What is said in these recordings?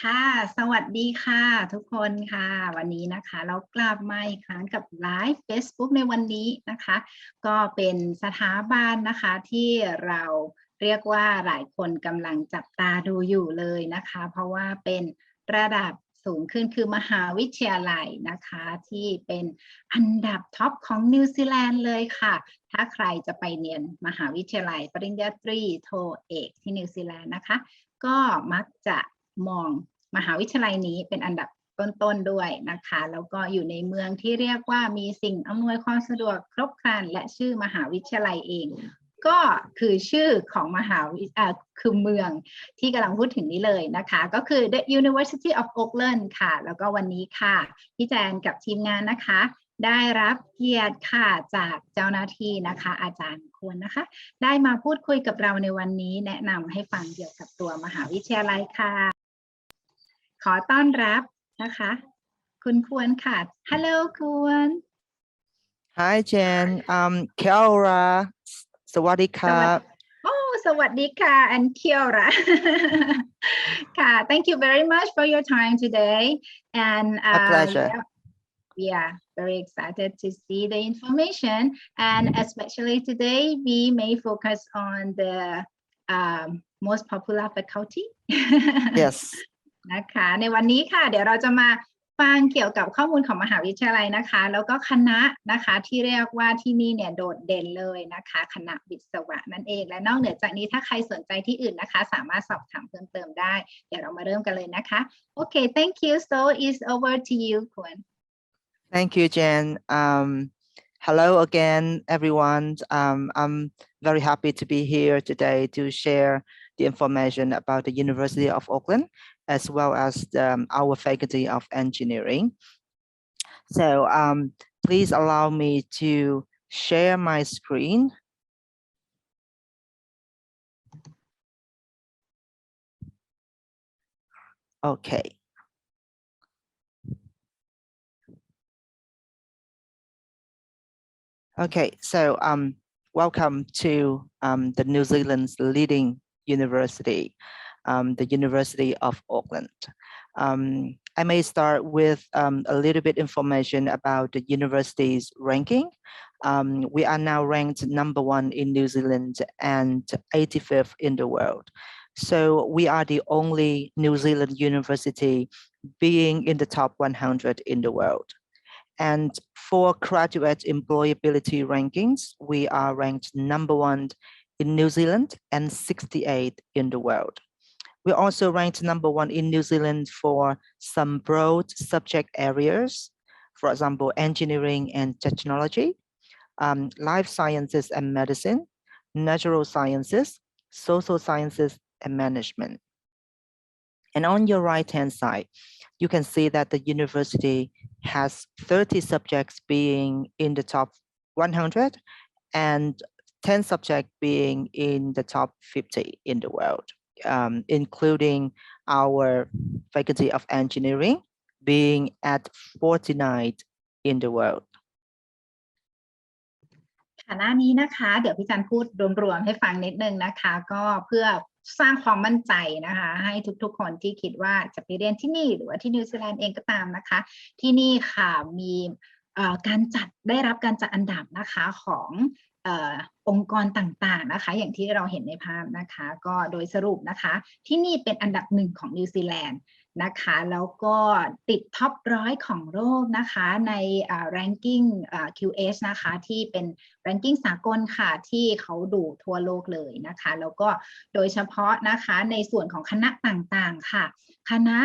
ค่ะสวัสดีค่ะทุกคนค่ะวันนี้นะคะเรากลับมาอีกครั้งกับไลฟ์ Facebook ในวันนี้นะคะก็เป็นสถาบันนะคะที่เราเรียกว่าหลายคนกำลังจับตาดูอยู่เลยนะคะเพราะว่าเป็นระดับสูงขึ้นคือมหาวิทยาลัยนะคะที่เป็นอันดับท็อปของนิวซีแลนด์เลยค่ะถ้าใครจะไปเรียนมหาวิทยาลัยปริญญาตรีโทเอกที่นิวซีแลนด์นะคะก็มักจะมองมหาวิทยาลัยนี้เป็นอันดับต้นๆด้วยนะคะแล้วก็อยู่ในเมืองที่เรียกว่ามีสิ่งอำนวยความสะดวกครบครันและชื่อมหาวิทยาลัยเองก็คือชื่อของคือเมืองที่กำลังพูดถึงนี้เลยนะคะก็คือ The University of Auckland ค่ะแล้วก็วันนี้ค่ะพี่แจนกับทีมงานนะคะได้รับเกียรติค่ะจากเจ้าหน้าที่นะคะอาจารย์ควรนะคะได้มาพูดคุยกับเราในวันนี้แนะนำให้ฟังเกี่ยวกับตัวมหาวิทยาลัยค่ะขอต้อนรับนะคะคุณควรค่ะ Hello ควร Hi Jen, Kiora, สวัสดีครับ สวัสดีค่ะ and Kiora ค่ะ thank you very much for your time today and My pleasure. yeah, very excited to see the information and especially today we may focus on the most popular faculty Yes. นะคะในวันนี้ค่ะเดี๋ยวเราจะมาฟังเกี่ยวกับข้อมูลของมหาวิทยาลัยนะคะแล้วก็คณะนะคะที่เรียกว่าที่นี่เนี่ยโดดเด่นเลยนะคะคณะวิศวะนั่นเองและนอกเหนือจากนี้ถ้าใครสนใจที่อื่นนะคะสามารถสอบถามเพิ่มเติมได้เดี๋ยวเรามาเริ่มกันเลยนะคะโอเค thank you so it's over to you ควร Thank you Jen. Hello again everyone. I'm very happy to be here today to share the information about the University of Auckland as well as our Faculty of Engineering. So please allow me to share my screen. Okay. Okay, so welcome to the New Zealand's leading university, the University of Auckland. I may start with a little bit information about the university's ranking. We are now ranked #1 in New Zealand and 85th in the world. So we are the only New Zealand university being in the top 100 in the world. And for graduate employability rankings, we are ranked #1 in New Zealand and 68 in the world. We're also ranked #1 in New Zealand for some broad subject areas, for example, engineering and technology, life sciences and medicine, natural sciences, social sciences, and management. And on your right-hand side, you can see that the university has 30 subjects being in the top 100 and 10 subjects being in the top 50 in the world, including our Faculty of Engineering being at 49 in the world. หน้านี้นะคะเดี๋ยวพี่จันพูดรวมๆให้ฟังนิดนึงนะคะก็เพื่อสร้างความมั่นใจนะคะให้ทุกๆคนที่คิดว่าจะไปเรียนที่นี่หรือว่าที่นิวซีแลนด์เองก็ตามนะคะที่นี่ค่ะมีได้รับการจัดอันดับนะคะขององค์กรต่างๆนะคะอย่างที่เราเห็นในภาพนะคะก็โดยสรุปนะคะที่นี่เป็นอันดับ1ของนิวซีแลนด์นะคะแล้วก็ติดท็อป100ของโลกนะคะในranking QS นะคะที่เป็น ranking สากลค่ะที่เขาดูทั่วโลกเลยนะคะแล้วก็โดยเฉพาะนะคะในส่วนของคณะต่างๆค่ะคณะ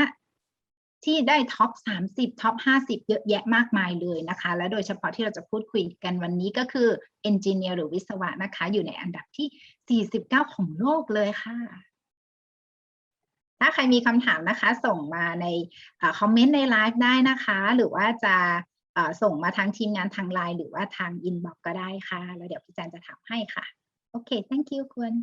ที่ได้ท็อป30ท็อป50เยอะแยะมากมายเลยนะคะและโดยเฉพาะที่เราจะพูดคุยกันวันนี้ก็คือ Engineer หรือวิศวะนะคะอยู่ในอันดับที่49ของโลกเลยค่ะถ้าใครมีคำถามนะคะส่งมาในคอมเมนต์ในไลฟ์ได้นะคะหรือว่าจะส่งมาทางทีมงานทางไลน์หรือว่าทางอินบ็อกซ์ก็ได้ค่ะแล้วเดี๋ยวพี่จันจะถามให้ค่ะโอเค thank you คุณ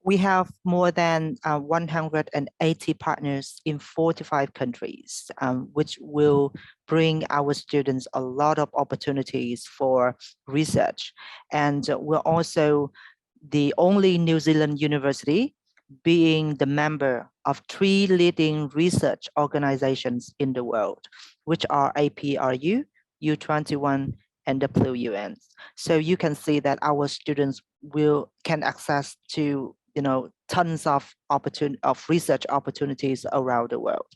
We have more than 180 partners in 45 countries, which will bring our students a lot of opportunities for research. And we're also the only New Zealand university being the member of 3 leading research organizations in the world, which are APRU, U21, and WUN. So you can see that our students can access to tons of research opportunities around the world.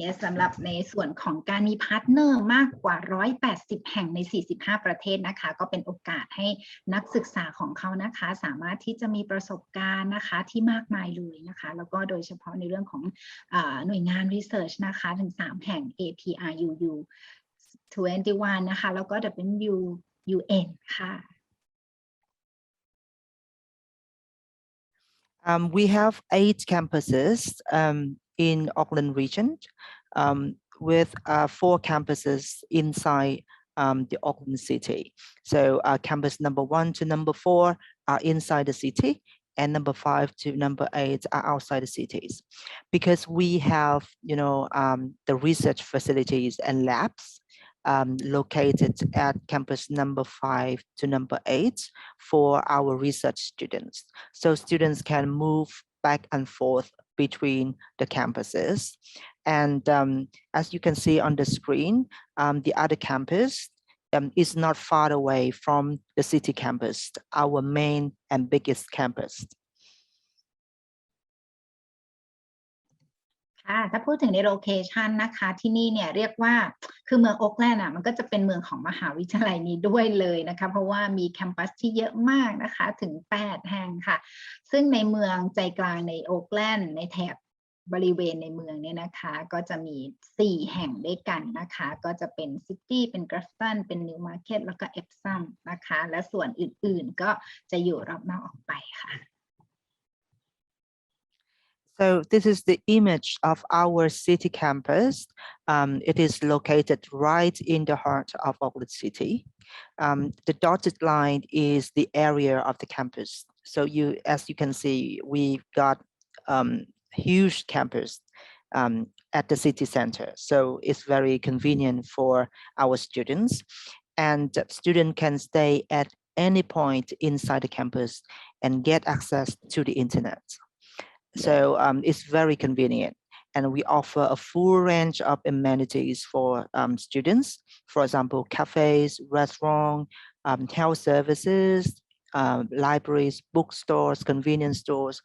Yes สำหรับในส่วนของการมีพาร์ทเนอร์มากกว่า180แห่งใน45ประเทศนะคะก็เป็นโอกาสให้นักศึกษาของเขานะคะสามารถที่จะมีประสบการณ์นะคะที่มากมายเลยนะคะแล้วก็โดยเฉพาะในเรื่องของหน่วยงาน research นะคะถึง3แห่ง APRU 21นะคะแล้วก็ WUN ค่ะ We have 8 campuses in Auckland region, with 4 campuses inside the Auckland city. So campus number 1 to number 4 are inside the city, and number 5 to number 8 are outside the cities. Because we have, the research facilities and labs located at campus number 5 to number 8 for our research students. So students can move back and forth between the campuses. And as you can see on the screen, the other campus is not far away from the city campus, our main and biggest campus. ค่ะถ้าพูดถึงในโลเคชันนะคะที่นี่เนี่ยเรียกว่าคือเมืองโอ๊คแลนด์มันก็จะเป็นเมืองของมหาวิทยาลัยนี้ด้วยเลยนะคะเพราะว่ามีแคมปัสที่เยอะมากนะคะถึง8แห่งค่ะซึ่งในเมืองใจกลางในโอ๊คแลนด์ในแถบบริเวณในเมืองเนี่ยนะคะก็จะมี4แห่งด้วยกันนะคะก็จะเป็นซิตี้เป็นกราฟตันเป็นนิวมาร์เก็ตแล้วก็เอฟซัมนะคะและส่วนอื่นๆก็จะอยู่รอบนอกออกไปค่ะ So this is the image of our city campus. It is located right in the heart of Auckland City. The dotted line is the area of the campus. So as you can see, we've got huge campus at the city center. So it's very convenient for our students, and students can stay at any point inside the campus and get access to the internet. So it's very convenient, and we offer a full range of amenities for students. For example, cafes, restaurants, health services, libraries, bookstores, convenience stores,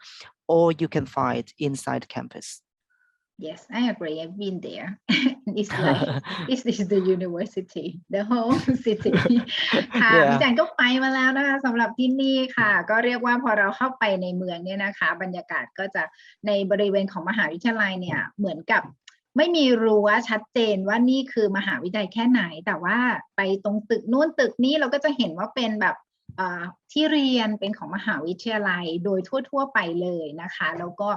all you can find inside campus. Yes, I agree. I've been there. It's like this is the university, the whole city. ค่ะพี่แจนก็ไปมาแล้วนะคะสำหรับที่นี่ค่ะก็เรียกว่าพอเราเข้าไปในเมืองเนี่ยนะคะบรรยากาศก็จะในบริเวณของมหาวิทยาลัยเนี่ยเหมือนกับไม่มีรั้วชัดเจนว่านี่คือมหาวิทยาลัยแค่ไหนแต่ว่าไปตรงตึกนู้นตึกนี้เราก็จะเห็นว่าเป็นแบบที่เรียนเป็นของมหาวิทยาลัยโดยทั่วๆไปเลยนะคะแล้วก็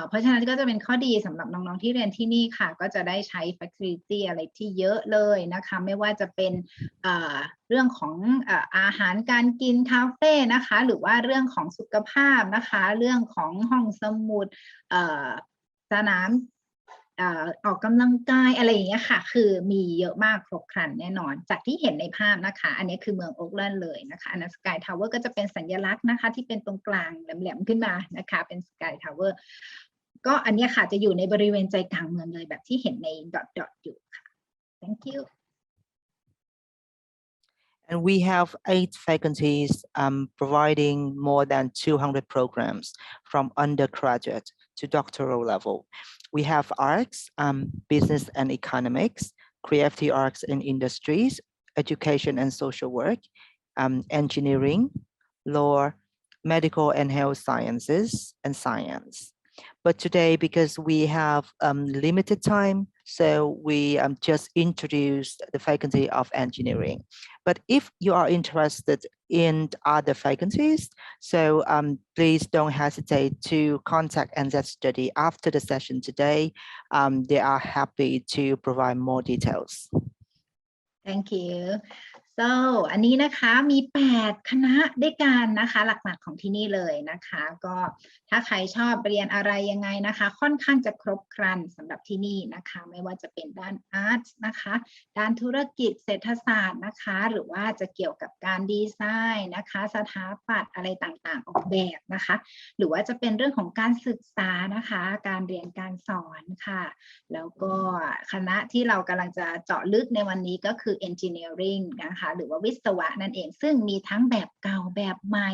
เพราะฉะนั้นก็จะเป็นข้อดีสำหรับน้องๆที่เรียนที่นี่ค่ะก็จะได้ใช้ facility อะไรที่เยอะเลยนะคะไม่ว่าจะเป็นเรื่องของอาหารการกินคาเฟ่นะคะหรือว่าเรื่องของสุขภาพนะคะเรื่องของห้องสมุดสนามออกกำลังกายอะไรอย่างเงี้ยค่ะคือมีเยอะมากครบครันแน่นอนจากที่เห็นในภาพนะคะอันนี้คือเมืองโอ๊คแลนด์เลยนะคะอันนั้นสกายทาวเวอร์ก็จะเป็นสัญลักษณ์นะคะที่เป็นตรงกลางแหลมๆขึ้นมานะคะเป็นสกายทาวเวอร์ก็อันนี้ค่ะจะอยู่ในบริเวณใจกลางเมืองเลยแบบที่เห็นในดอทๆอยู่ค่ะ thank you And we have 8 faculties providing more than 200 programs from undergraduate to doctoral level. We have arts, business and economics, creative arts and industries, education and social work, engineering, law, medical and health sciences, and science. But today, because we have limited time, so we just introduced the faculty of engineering. But if you are interested in other faculties, so please don't hesitate to contact NZ Study after the session today. They are happy to provide more details. Thank you. so อันนี้นะคะมี8คณะด้วยกันนะคะหลักๆของที่นี่เลยนะคะก็ถ้าใครชอบเรียนอะไรยังไงนะคะค่อนข้างจะครบครันสำหรับที่นี่นะคะไม่ว่าจะเป็นด้านอาร์ตนะคะด้านธุรกิจเศรษฐศาสตร์นะคะหรือว่าจะเกี่ยวกับการดีไซน์นะคะสถาปัตย์อะไรต่างๆออกแบบนะคะหรือว่าจะเป็นเรื่องของการศึกษานะคะการเรียนการสอนค่ะแล้วก็คณะที่เรากำลังจะเจาะลึกในวันนี้ก็คือ Engineering นะคะหรือว่าวิศวะนั่นเองซึ่งมีทั้งแบบเก่าแบบใหม่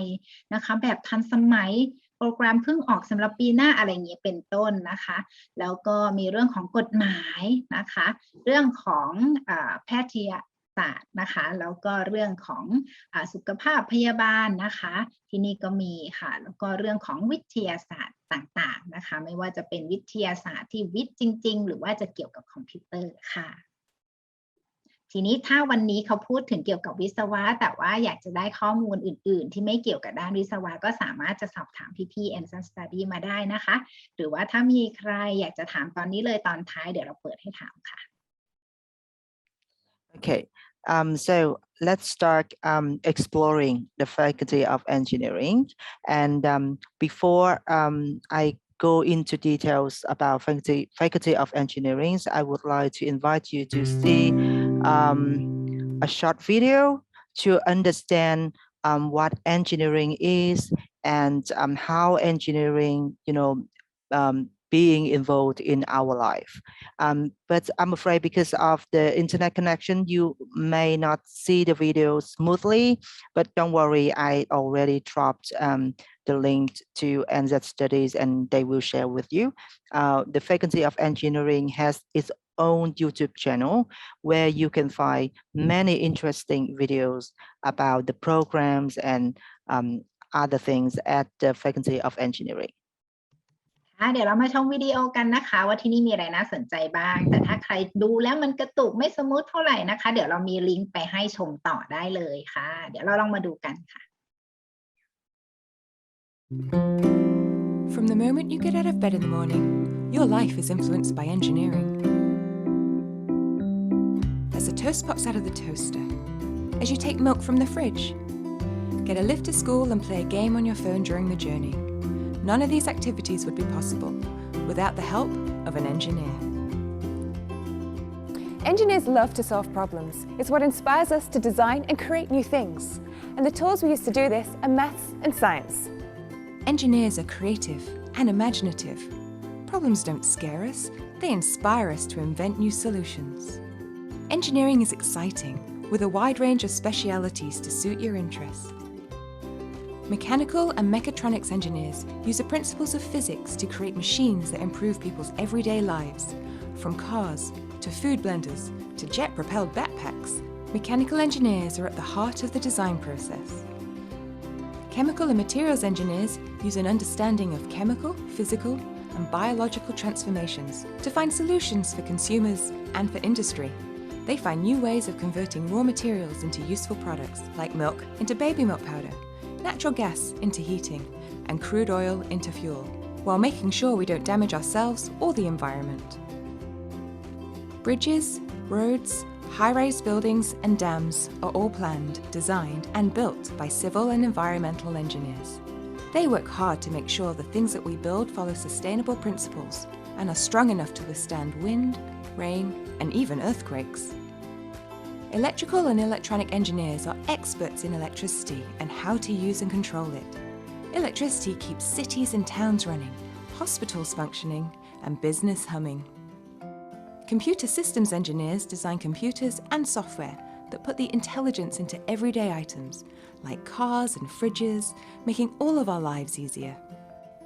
นะคะแบบทันสมัยโปรแกรมเพิ่งออกสำหรับปีหน้าอะไรอย่างเงี้ยเป็นต้นนะคะแล้วก็มีเรื่องของกฎหมายนะคะเรื่องของแพทยศาสตร์นะคะแล้วก็เรื่องของสุขภาพพยาบาลนะคะที่นี่ก็มีค่ะแล้วก็เรื่องของวิทยาศาสตร์ต่างๆนะคะไม่ว่าจะเป็นวิทยาศาสตร์ที่วิทย์จริงๆหรือว่าจะเกี่ยวกับคอมพิวเตอร์ค่ะทีนี้ถ้าวันนี้เขาพูดถึงเกี่ยวกับวิศวะแต่ว่าอยากจะได้ข้อมูลอื่นๆที่ไม่เกี่ยวกับด้านวิศวะก็สามารถจะสอบถามพี่ๆ Ensign Study มาได้นะคะหรือว่าถ้ามีใครอยากจะถามตอนนี้เลยตอนท้ายเดี๋ยวเราเปิดให้ถามค่ะ Okay, so let's start exploring the Faculty of Engineering. And before I go into details about Faculty of Engineering, I would like to invite you to see a short video to understand what engineering is and how engineering, being involved in our life. But I'm afraid because of the internet connection, you may not see the video smoothly, but don't worry, I already dropped the link to NZ Studies and they will share with you. The Faculty of Engineering has its own YouTube channel where you can find many interesting videos about the programs and other things at the Faculty of Engineering. เดี๋ยวเรามาชมวิดีโอกันนะคะว่าที่นี่มีอะไรน่าสนใจบ้างแต่ถ้าใครดูแล้วมันกระตุกไม่สมูทเท่าไหร่นะคะเดี๋ยวเรามีลิงก์ไปให้ชมต่อได้เลยค่ะเดี๋ยวเราลองมาดูกันค่ะ From the moment you get out of bed in the morning, your life is influenced by engineering. As the toast pops out of the toaster, as you take milk from the fridge, get a lift to school and play a game on your phone during the journey.None of these activities would be possible without the help of an engineer. Engineers love to solve problems. It's what inspires us to design and create new things. And the tools we use to do this are maths and science. Engineers are creative and imaginative. Problems don't scare us, they inspire us to invent new solutions. Engineering is exciting, with a wide range of specialities to suit your interests.Mechanical and mechatronics engineers use the principles of physics to create machines that improve people's everyday lives. From cars to food blenders to jet-propelled backpacks, mechanical engineers are at the heart of the design process. Chemical and materials engineers use an understanding of chemical, physical, and biological transformations to find solutions for consumers and for industry. They find new ways of converting raw materials into useful products like milk into baby milk powder.Natural gas into heating, and crude oil into fuel, while making sure we don't damage ourselves or the environment. Bridges, roads, high-rise buildings and dams are all planned, designed and built by civil and environmental engineers. They work hard to make sure the things that we build follow sustainable principles and are strong enough to withstand wind, rain, and even earthquakes.Electrical and electronic engineers are experts in electricity and how to use and control it. Electricity keeps cities and towns running, hospitals functioning, and business humming. Computer systems engineers design computers and software that put the intelligence into everyday items, like cars and fridges, making all of our lives easier.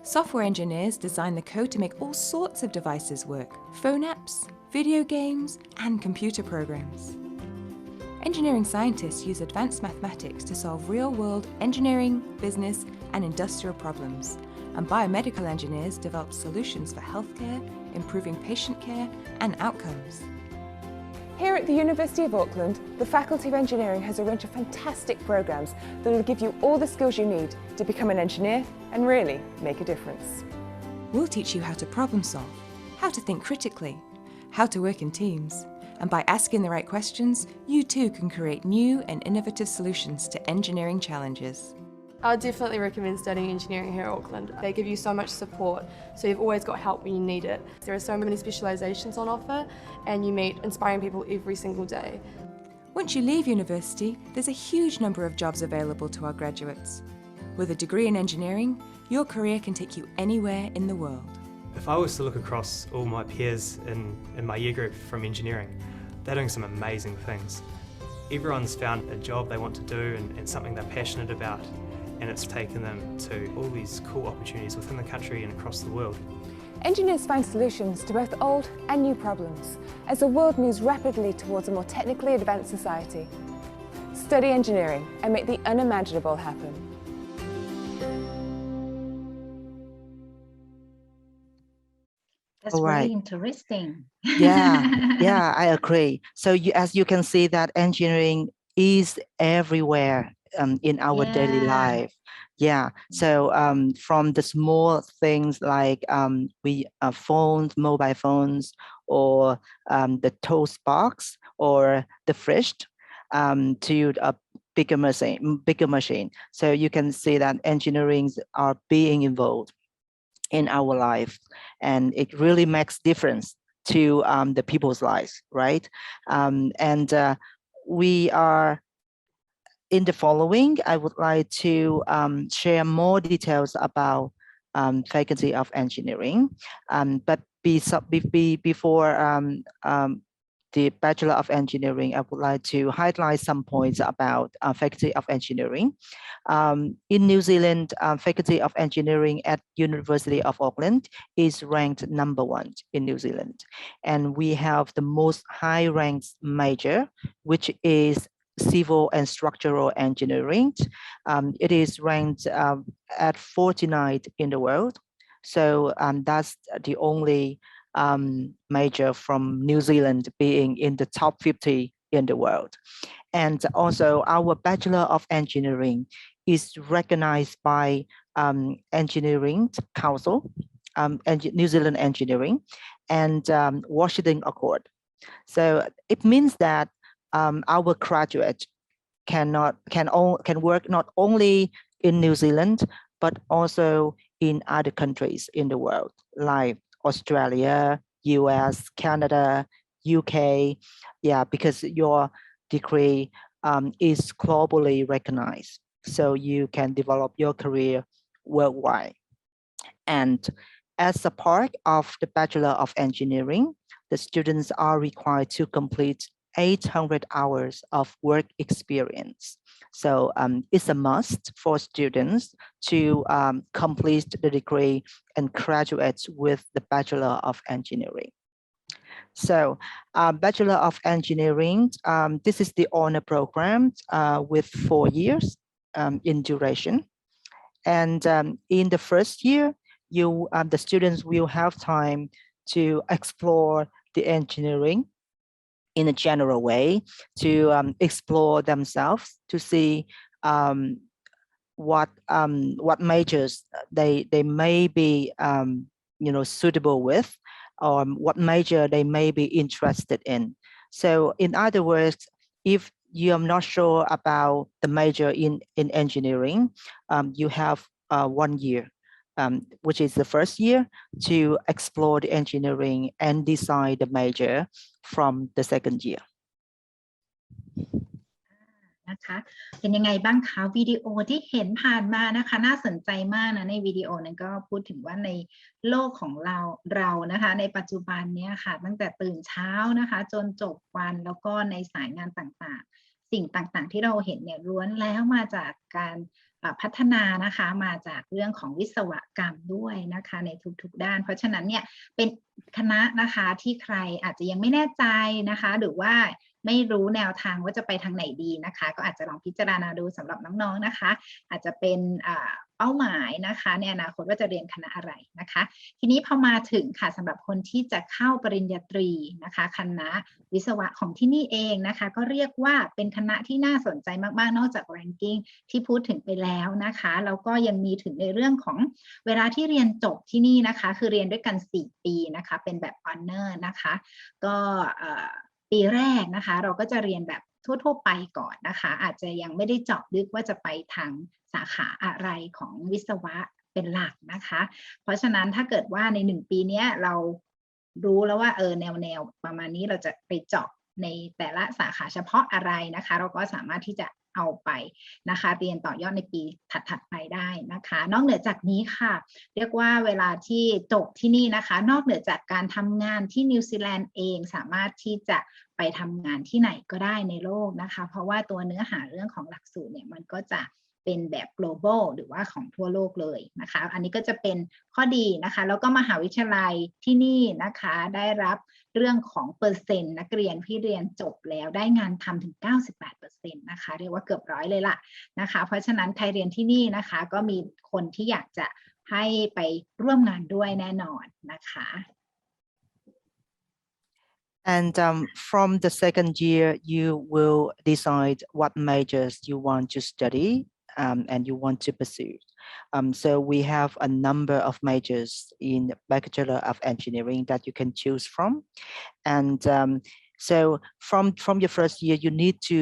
Software engineers design the code to make all sorts of devices work, phone apps, video games, and computer programs.Engineering scientists use advanced mathematics to solve real-world engineering, business, and industrial problems. And biomedical engineers develop solutions for healthcare, improving patient care and outcomes. Here at the University of Auckland, the Faculty of Engineering has a range of fantastic programs that will give you all the skills you need to become an engineer and really make a difference. We'll teach you how to problem solve, how to think critically, how to work in teams, And by asking the right questions, you too can create new and innovative solutions to engineering challenges. I would definitely recommend studying engineering here at Auckland. They give you so much support, so you've always got help when you need it. There are so many specialisations on offer, and you meet inspiring people every single day. Once you leave university, there's a huge number of jobs available to our graduates. With a degree in engineering, your career can take you anywhere in the world. If I was to look across all my peers in my year group from engineering, they're doing some amazing things. Everyone's found a job they want to do and something they're passionate about, and it's taken them to all these cool opportunities within the country and across the world. Engineers find solutions to both old and new problems as the world moves rapidly towards a more technically advanced society. Study engineering and make the unimaginable happen. That's All right. really interesting. Yeah, I agree. So as you can see that engineering is everywhere in our daily life. Yeah. So from the small things like phones, mobile phones, or the toast box or the fridge, to a bigger machine. So you can see that engineering are being involved in our life, and it really makes difference to the people's lives, right? We are in the following. I would like to share more details about Faculty of Engineering, but before the Bachelor of Engineering, I would like to highlight some points about Faculty of Engineering. In New Zealand, Faculty of Engineering at University of Auckland is ranked #1 in New Zealand. And we have the most high-ranked major, which is Civil and Structural Engineering. It is ranked at 49th in the world. So that's the only major from New Zealand being in the top 50 in the world. And also our Bachelor of Engineering is recognized by Engineering Council, New Zealand Engineering, and Washington Accord. So it means that our graduates can work not only in New Zealand, but also in other countries in the world, like Australia, US, Canada, UK. Yeah, because your degree is globally recognized. So you can develop your career worldwide. And as a part of the Bachelor of Engineering, the students are required to complete 800 hours of work experience. So it's a must for students to complete the degree and graduate with the Bachelor of Engineering. So Bachelor of Engineering, this is the honor program with 4 years in duration. And in the first year, the students will have time to explore the engineering in a general way, to explore themselves, to see what majors they may be suitable with, or what major they may be interested in. So in other words, if you are not sure about the major in engineering, you have 1 year, which is the first year, to explore the engineering and decide the major from the second year. นะคะเป็นยังไงบ้างคะวิดีโอที่เห็นผ่านมานะคะน่าสนใจมากนะในวิดีโอนั้นก็พูดถึงว่าในโลกของเรานะคะในปัจจุบันเนี้ยค่ะตั้งแต่ตื่นเช้านะคะจนจบวันแล้วก็ในสายงานต่างๆสิ่งต่างๆที่เราเห็นเนี่ยล้วนแล้วมาจากการพัฒนานะคะมาจากเรื่องของวิศวกรรมด้วยนะคะในทุกๆด้านเพราะฉะนั้นเนี่ยเป็นคณะนะคะที่ใครอาจจะยังไม่แน่ใจนะคะหรือว่าไม่รู้แนวทางว่าจะไปทางไหนดีนะคะก็อาจจะลองพิจารณาดูสำหรับน้องๆนะคะอาจจะเป็นเป้าหมายนะคะในอนาคตว่าจะเรียนคณะอะไรนะคะทีนี้พอมาถึงค่ะสำหรับคนที่จะเข้าปริญญาตรีนะคะคณะวิศวะของที่นี่เองนะคะก็เรียกว่าเป็นคณะที่น่าสนใจมากๆนอกจาก ranking ที่พูดถึงไปแล้วนะคะแล้วก็ยังมีถึงในเรื่องของเวลาที่เรียนจบที่นี่นะคะคือเรียนด้วยกัน4 ปีนะคะเป็นแบบ honor นะคะก็ ปีแรกนะคะเราก็จะเรียนแบบทั่วๆไปก่อนนะคะอาจจะยังไม่ได้เจาะลึกว่าจะไปทางสาขาอะไรของวิศวะเป็นหลักนะคะเพราะฉะนั้นถ้าเกิดว่าใน1 ปีนี้เรารู้แล้วว่าแนวประมาณนี้เราจะไปเจาะในแต่ละสาขาเฉพาะอะไรนะคะเราก็สามารถที่จะเอาไปนะคะเรียนต่อยอดในปีถัดๆไปได้นะคะนอกเหนือจากนี้ค่ะเรียกว่าเวลาที่จบที่นี่นะคะนอกเหนือจากการทำงานที่นิวซีแลนด์เองสามารถที่จะไปทำงานที่ไหนก็ได้ในโลกนะคะเพราะว่าตัวเนื้อหาเรื่องของหลักสูตรเนี่ยมันก็จะเป็นแบบ global หรือว่าของทั่วโลกเลยนะคะอันนี้ก็จะเป็นข้อดีนะคะแล้วก็มหาวิทยาลัยที่นี่นะคะได้รับเรื่องของเปอร์เซ็นต์นักเรียนที่เรียนจบแล้วได้งานทำถึง 98% นะคะเรียกว่าเกือบ100เลยล่ะนะคะเพราะฉะนั้นใครเรียนที่นี่นะคะก็มีคนที่อยากจะให้ไปร่วมงานด้วยแน่นอนนะคะ And from the second year, you will decide what majors you want to study and you want to pursue. So we have a number of majors in Bachelor of Engineering that you can choose from. And so from your first year, you need to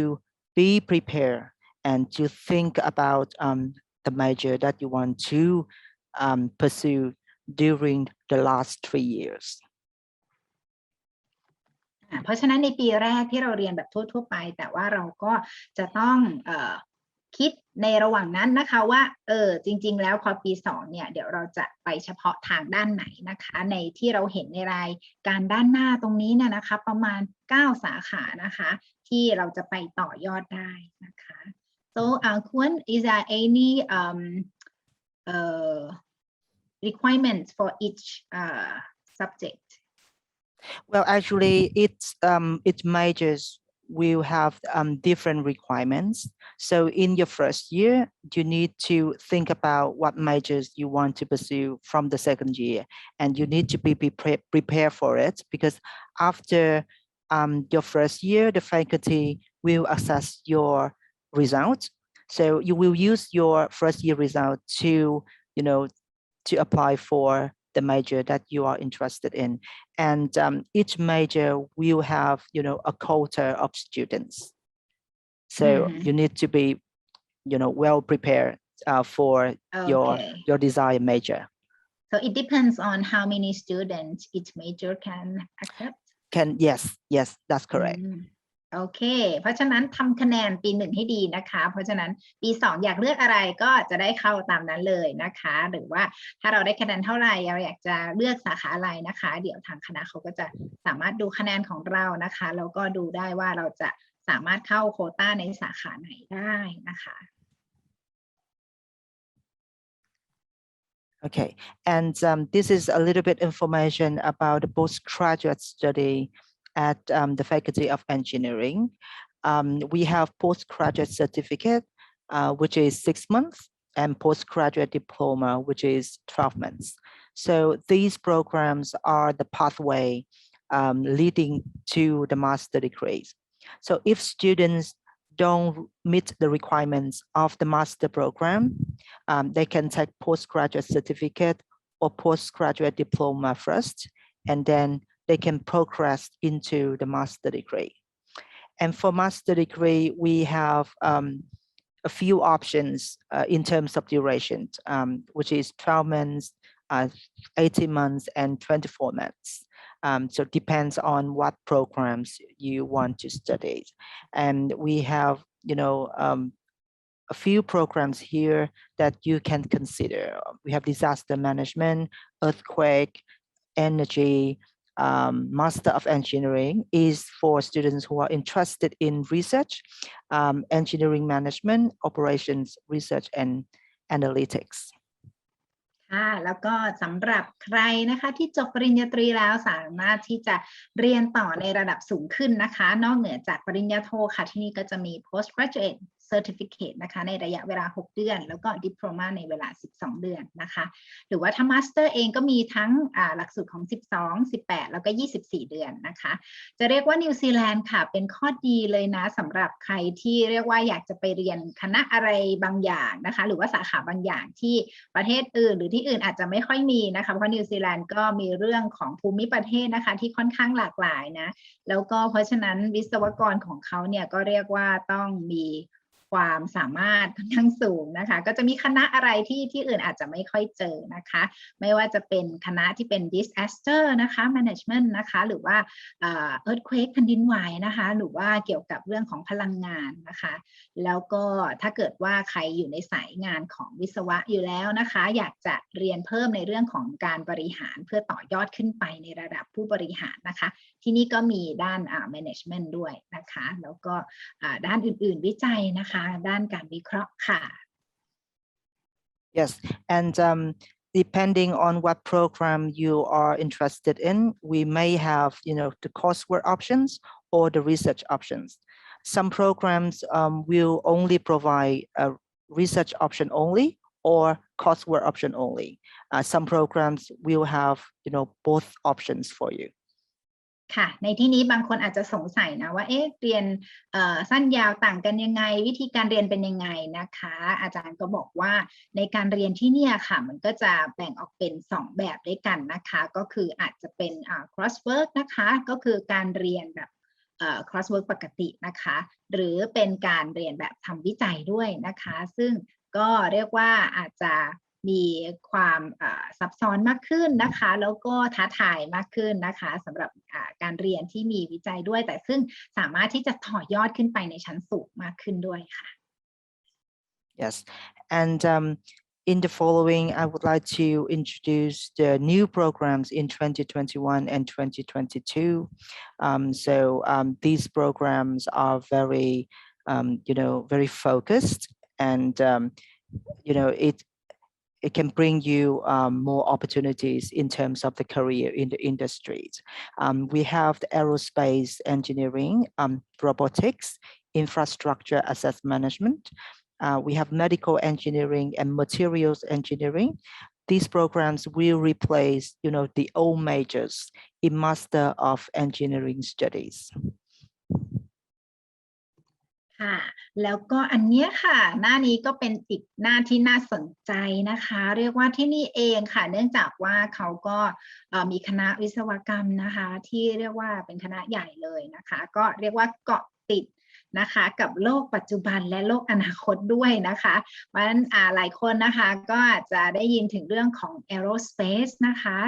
be prepared and to think about the major that you want to pursue during the last 3 years. เพราะฉะนั้นในปีแรกที่เราเรียนแบบทั่วๆไปแต่ว่าเราก็จะต้องคิดในระหว่างนั้นนะคะว่าจริงๆแล้วพอปี2เนี่ยเดี๋ยวเราจะไปเฉพาะทางด้านไหนนะคะในที่เราเห็นในรายการด้านหน้าตรงนี้เนี่ยนะคะประมาณ9 สาขานะคะที่เราจะไปต่อยอดได้นะคะ so Quan, is there any requirements for each subject? Well, actually, its majors will have different requirements. So in your first year, you need to think about what majors you want to pursue from the second year, and you need to be prepared for it because after your first year, the faculty will assess your results. So you will use your first year result to, to apply for the major that you are interested in, and each major will have a quota of students, so you need to be well prepared for your desired major. So it depends on how many students each major can accept. Yes, that's correct. โอเคเพราะฉะนั้นทำคะแนนปี1ให้ดีนะคะเพราะฉะนั้นปี2อยากเลือกอะไรก็จะได้เข้าตามนั้นเลยนะคะหรือว่าถ้าเราได้คะแนนเท่าไหร่เราอยากจะเลือกสาขาอะไรนะคะเดี๋ยวทางคณะเขาก็จะสามารถดูคะแนนของเรานะคะแล้วก็ดูได้ว่าเราจะสามารถเข้าโควต้าในสาขาไหนได้นะคะ Okay, and this is a little bit information about the postgraduate study at the Faculty of Engineering. We have postgraduate certificate, which is 6 months, and postgraduate diploma, which is 12 months. So these programs are the pathway leading to the master degrees. So if students don't meet the requirements of the master program, they can take postgraduate certificate or postgraduate diploma first, and then they can progress into the master degree. And for master degree, we have a few options in terms of duration, which is 12 months, 18 months, and 24 months. So it depends on what programs you want to study. And we have, a few programs here that you can consider. We have disaster management, earthquake, energy. Master of Engineering is for students who are interested in research, engineering management, operations, research, and analytics. ค่ะแล้วก็สำหรับใครนะคะที่จบปริญญาตรีแล้วสามารถที่จะเรียนต่อในระดับสูงขึ้นนะคะนอกเหนือจากปริญญาโทค่ะที่นี่ก็จะมี postgraduate Certificate นะคะในระยะเวลา6เดือนแล้วก็ Diploma ในเวลา12เดือนนะคะหรือว่าถ้า Master เองก็มีทั้งหลักสูตรของ12 18แล้วก็24เดือนนะคะจะเรียกว่านิวซีแลนด์ค่ะเป็นข้อดีเลยนะสำหรับใครที่เรียกว่าอยากจะไปเรียนคณะอะไรบางอย่างนะคะหรือว่าสาขาบางอย่างที่ประเทศอื่นหรือที่อื่นอาจจะไม่ค่อยมีนะคะเพราะนิวซีแลนด์ก็มีเรื่องของภูมิประเทศนะคะที่ค่อนข้างหลากหลายนะแล้วก็เพราะฉะนั้นวิศวกรของเขาเนี่ยก็เรียกว่าต้องมีความสามารถค่อนข้างสูงนะคะก็จะมีคณะอะไรที่อื่นอาจจะไม่ค่อยเจอนะคะไม่ว่าจะเป็นคณะที่เป็น disaster นะคะ management นะคะหรือว่าearthquake แผ่นดินไหวนะคะหรือว่าเกี่ยวกับเรื่องของพลังงานนะคะแล้วก็ถ้าเกิดว่าใครอยู่ในสายงานของวิศวะอยู่แล้วนะคะอยากจะเรียนเพิ่มในเรื่องของการบริหารเพื่อต่อยอดขึ้นไปในระดับผู้บริหารนะคะที่นี่ก็มีด้าน management ด้วยนะคะแล้วก็ด้านอื่นๆวิจัยนะคะด้านการวิเคราะห์ค่ะ Yes, and depending on what program you are interested in, we may have, the coursework options or the research options. Some programs will only provide a research option only or coursework option only. Some programs will have, both options for you. ค่ะในที่นี้บางคนอาจจะสงสัยนะว่าเรียนสั้นยาวต่างกันยังไงวิธีการเรียนเป็นยังไงนะคะอาจารย์ก็บอกว่าในการเรียนที่เนี่ยค่ะมันก็จะแบ่งออกเป็น2แบบด้วยกันนะคะก็คืออาจจะเป็นcrosswork นะคะก็คือการเรียนแบบcrosswork ปกตินะคะหรือเป็นการเรียนแบบทำวิจัยด้วยนะคะซึ่งก็เรียกว่าอาจจะมีความซับซ้อนมากขึ้นนะคะแล้วก็ท้าทายมากขึ้นนะคะสำหรับการเรียนที่มีวิจัยด้วยแต่ซึ่งสามารถที่จะต่อยอดขึ้นไปในชั้นสูงมากขึ้นด้วยค่ะ Yes, and in the following, I would like to introduce the new programs in 2021 and 2022. These programs are very, very focused, and it can bring you more opportunities in terms of the career in the industries. We have the aerospace engineering, robotics, infrastructure asset management. We have medical engineering and materials engineering. These programs will replace, the old majors in Master of Engineering Studies. ค่ะแล้วก็อันเนี้ยค่ะหน้านี้ก็เป็นอีกหน้าที่น่าสนใจนะคะเรียกว่าที่นี่เองค่ะเนื่องจากว่าเขาก็มีคณะวิศวกรรมนะคะที่เรียกว่าเป็นคณะใหญ่เลยนะคะก็เรียกว่าเกาะติดนะคะกับโลกปัจจุบันและโลกอนาคตด้วยนะคะเพราะฉะนั้นหลายคนนะคะก็อาจจะได้ยินถึงเรื่องของ aerospace นะคะ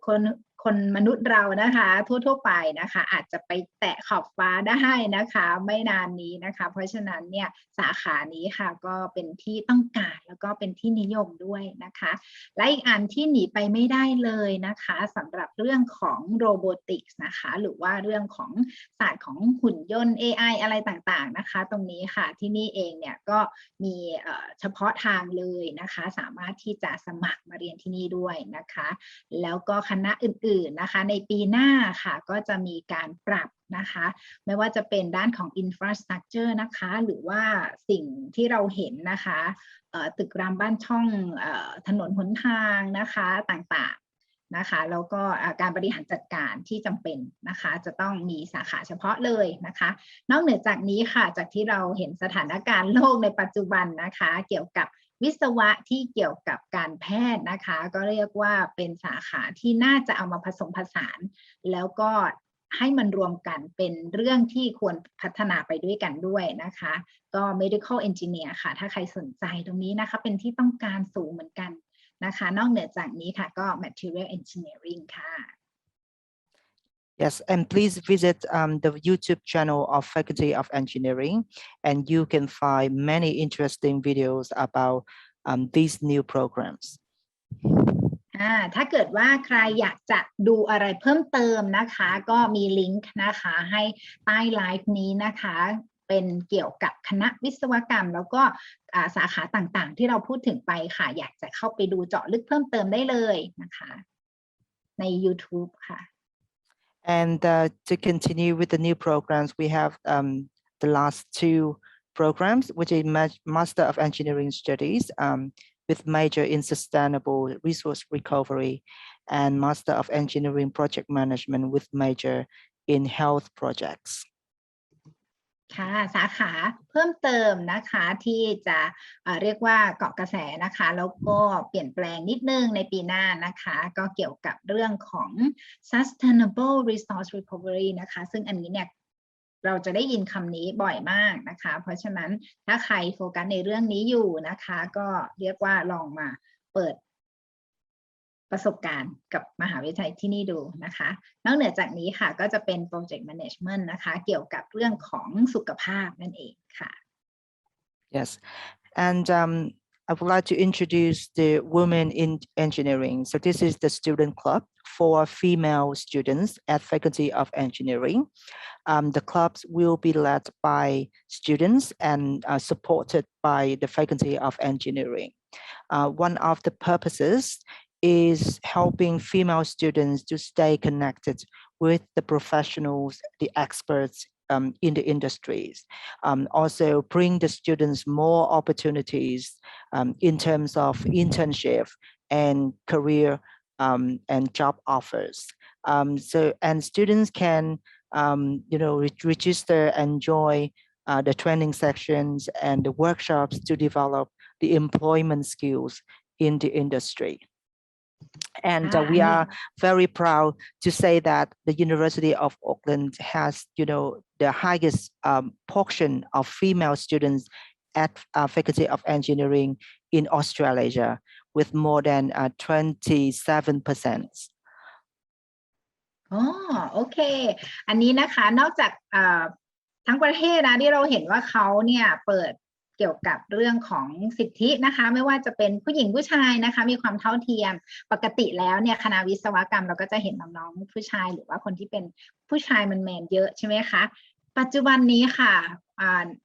คนมนุษย์เรานะคะทั่วๆไปนะคะอาจจะไปแตะขอบฟ้าได้นะคะไม่นานนี้นะคะเพราะฉะนั้นเนี่ยสาขานี้ค่ะก็เป็นที่ต้องการแล้วก็เป็นที่นิยมด้วยนะคะและอีกอันที่หนีไปไม่ได้เลยนะคะสำหรับเรื่องของโรบอติกส์นะคะหรือว่าเรื่องของศาสตร์ของหุ่นยนต์ AI อะไรต่างๆนะคะตรงนี้ค่ะที่นี่เองเนี่ยก็มีเฉพาะทางเลยนะคะสามารถที่จะสมัครมาเรียนที่นี่ด้วยนะคะแล้วก็คณะอื่นนะคะในปีหน้าค่ะก็จะมีการปรับนะคะไม่ว่าจะเป็นด้านของ infrastructure นะคะหรือว่าสิ่งที่เราเห็นนะคะตึกรามบ้านช่องถนนหนทางนะคะต่างๆนะคะแล้วก็การบริหารจัดการที่จำเป็นนะคะจะต้องมีสาขาเฉพาะเลยนะคะนอกเหนือจากนี้ค่ะจากที่เราเห็นสถานการณ์โลกในปัจจุบันนะคะเกี่ยวกับวิศวะที่เกี่ยวกับการแพทย์นะคะก็เรียกว่าเป็นสาขาที่น่าจะเอามาผสมผสานแล้วก็ให้มันรวมกันเป็นเรื่องที่ควรพัฒนาไปด้วยกันด้วยนะคะก็ medical engineer ค่ะถ้าใครสนใจตรงนี้นะคะเป็นที่ต้องการสูงเหมือนกันนะคะนอกเหนือจากนี้ค่ะก็ material engineering ค่ะ Yes, and please visit the YouTube channel of Faculty of Engineering, and you can find many interesting videos about these new programs. ถ้าเกิดว่าใครอยากจะดูอะไรเพิ่มเติมนะคะก็มีลิงก์นะคะให้ใต้ไลฟ์นี้นะคะเป็นเกี่ยวกับคณะวิศวกรรมแล้วก็สาขาต่างๆที่เราพูดถึงไปค่ะอยากจะเข้าไปดูเจาะลึกเพิ่มเติมได้เลยนะคะใน YouTube ค่ะAnd to continue with the new programs, we have the last two programs, which is Master of Engineering Studies with major in sustainable resource recovery, and Master of Engineering Project Management with major in health projects. ค่ะสาขาเพิ่มเติมนะคะที่จะเรียกว่าเกาะกระแสนะคะแล้วก็เปลี่ยนแปลงนิดนึงในปีหน้านะคะก็เกี่ยวกับเรื่องของ sustainable resource recovery นะคะซึ่งอันนี้เนี่ยเราจะได้ยินคำนี้บ่อยมากนะคะเพราะฉะนั้นถ้าใครโฟกัสในเรื่องนี้อยู่นะคะก็เรียกว่าลองมาเปิดประสบการณ์กับมหาวิทยาลัยที่นี่ดูนะคะนอกเหนือจากนี้ค่ะก็จะเป็น project management นะคะเกี่ยวกับเรื่องของสุขภาพนั่นเองค่ะ Yes, and I would like to introduce the Women in Engineering. So this is the student club for female students at Faculty of Engineering. The clubs will be led by students and supported by the Faculty of Engineering. One of the purposes is helping female students to stay connected with the professionals, the experts in the industries. Also bring the students more opportunities in terms of internship and career and job offers. And students can register and join the training sections and the workshops to develop the employment skills in the industry. And we are very proud to say that the University of Auckland has, the highest portion of female students at Faculty of Engineering in Australasia, with more than 27%. อ๋อโอเคอันนี้นะคะนอกจากทั้งประเทศนะที่เราเห็นว่าเขาเนี่ยเปิดเกี่ยวกับเรื่องของสิทธินะคะไม่ว่าจะเป็นผู้หญิงผู้ชายนะคะมีความเท่าเทียมปกติแล้วเนี่ยคณะวิศวกรรมเราก็จะเห็นน้องๆผู้ชายหรือว่าคนที่เป็นผู้ชายมันแมนเยอะใช่ไหมคะปัจจุบันนี้ค่ะ